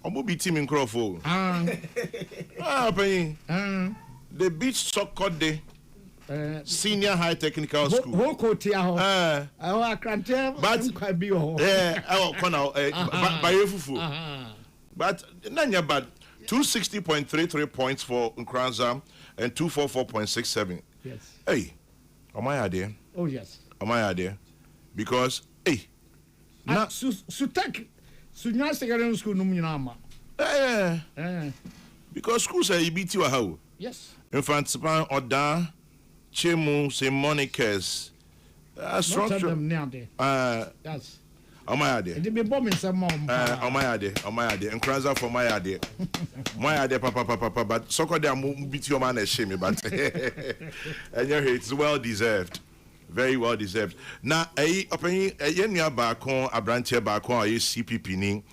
omo be team in Crawford. The beach soccer day. Senior High Technical School. But but nanya bad 260.33 points for Nkranza and 244.67. Yes. Hey, am I idea? Oh yes. Am I idea? Because hey, na Sutek Sunya Secondary School no nyama. Because schools are EBT wa how? Yes. In fact, Span Oda Chemu say Monicas. Structure. Yes. On my idea. It be bombing some more. On my idea. And Kranza for my idea. My idea, papa. But so called them beat your man and shame me, but and it's well deserved. Very well deserved. Now, opening a young back on a branch back on a CPP ning.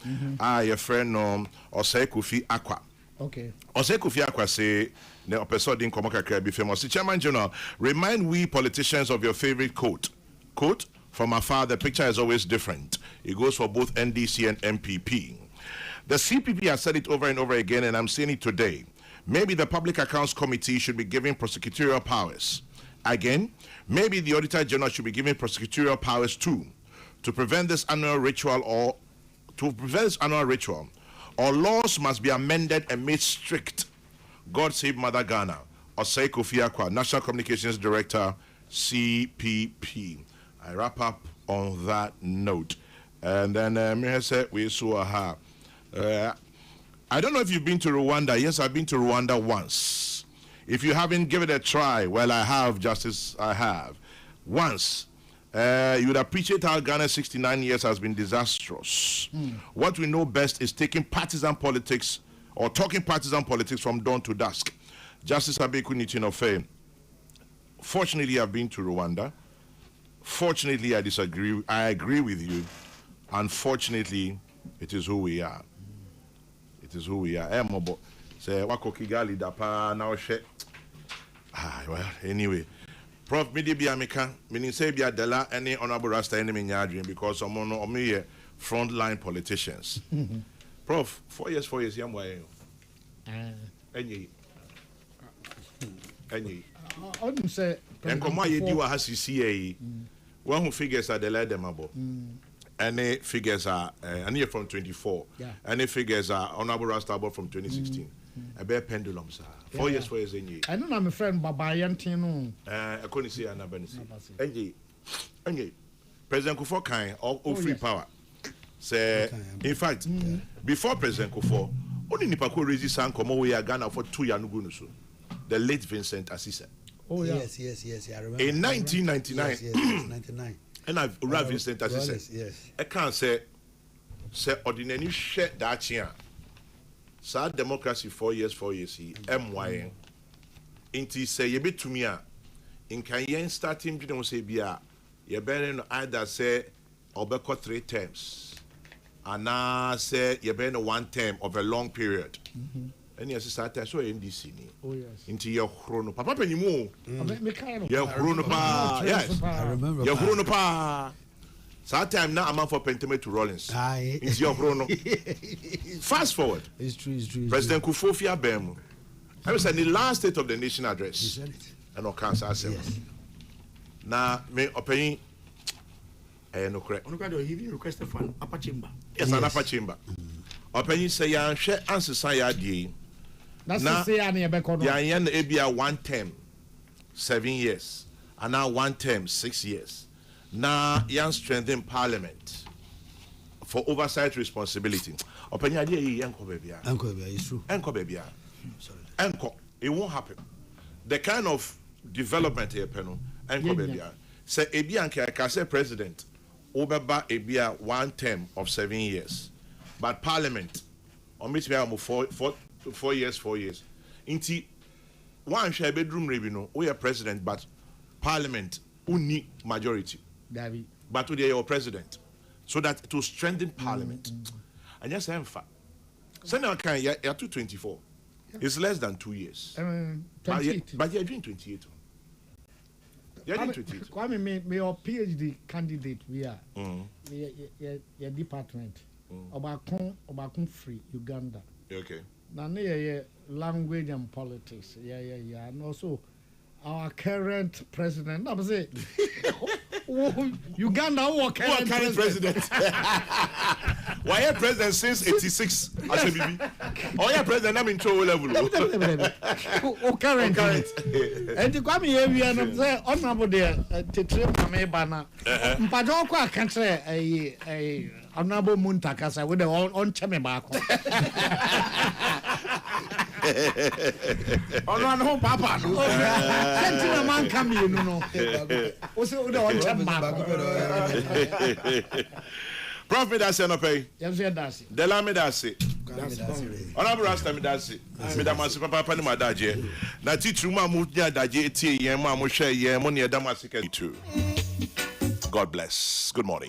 Your friend or say Kofi Aqua. Okay. Or say Kofi Aqua say. The episode in Kokrokoo be famous. The Chairman General, remind we politicians of your favorite quote. Quote, from afar, the picture is always different. It goes for both NDC and MPP. The CPP has said it over and over again, and I'm saying it today. Maybe the Public Accounts Committee should be given prosecutorial powers. Again, maybe the Auditor General should be given prosecutorial powers too, to prevent this annual ritual or laws must be amended and made strict. God Save Mother Ghana, Osei Kofi Akwa, National Communications Director, CPP. I wrap up on that note. And then I said we saw her. I don't know if you've been to Rwanda. Yes, I've been to Rwanda once. If you haven't, give it a try. Well, I have, Justice, I have. Once. You would appreciate how Ghana's 69 years has been disastrous. What we know best is taking partisan politics or talking partisan politics from dawn to dusk. Justice Abeku Nichinofe, fortunately I've been to Rwanda. Fortunately I disagree. I agree with you. Unfortunately, it is who we are. It is who we are. Say wako Kigali dapa now she. Well, anyway. Prof Midi Biamika, meaning say Biadela any honorable Rasta enemy nyadrin because someone or me frontline politicians. Prof, 4 years, young way. Any. I wouldn't say. And come on, you do a CCA. One who figures are the lead them about. Any figures are, and you're from 24. Any figures are honorable Rasta from 2016. A bare pendulum, sir. 4 years, any. I know I'm a friend, Baba Yantino. I couldn't see an abundance. Any. President Kufo Kai, all free power. Say, in fact, before President Kufo, only Nipako raised San Komo we are Ghana for 2 years. The late Vincent Assisa. Oh, yes. I remember. In 1999. Yes, 99. And I've arrived Vincent Assisa. Yes. I can't say, ordinary share that year. Sad democracy 4 years, MY. Inti say, you bet to me, in Kayen starting, you don't say, Bia, you better either say, or 3 terms. And now say you been 1 term of a long period. And yes, start so NDC. Oh yes. Into your chrono. Papa Penimu. Your chrono pa. Yes. I remember. Your chrono pa. So time now I'm for Pentame to Rollins. Into your chrono. Fast forward. It's true. President Kufofia Bemu. I was in the last State of the Nation address. He said it. And no cancer. Yes. Now me opinion. No correct. He even requested for an upper chamber. Yes, an upper chamber. Opinion say ya share answer say ya di. That's to say any bekono. Ya yen ebia 1 term 7 years. And now 1 term 6 years. Now yan strengthen parliament for oversight responsibility. Opinion idea yanko bebia. Uncle Bebia, it's true. Enko bebia. Sorry. Enko. It won't happen. The kind of development here peno enko bebia. Say ebia nke I say president. Obeba ebia 1 term of 7 years, but Parliament on which we have 4 years. Inti one share bedroom review. We are president, but Parliament only majority. Davi. But today you're president, so that it will strengthen Parliament. And yes, I'm fat. So now can you 224? It's less than 2 years. 28. But you're doing 28. You're doing 28. Kwame, me your PhD candidate we are. Your department. Obakun free Uganda. Okay. Now language and politics. Yeah. And also our current president. I say Uganda our current president. Why are president since 86? Oh yeah, president I'm in trouble level. Current. And the Kwame here and say honorable there to trip me bana. Mpajo kwa kantre a honorable Muntakasa with the on cheme back. On home papa. Sentinel man come you know. Also the on cheme back. Prof me that's no pay. Yes, that's it. Dela me that's it. Honorable Rasta me that's it. Me da masi papa ni madaje. Na teacher ma mu nya daje etie yen ma mo hwe yen mo ne da masi ka too. God bless. Good morning.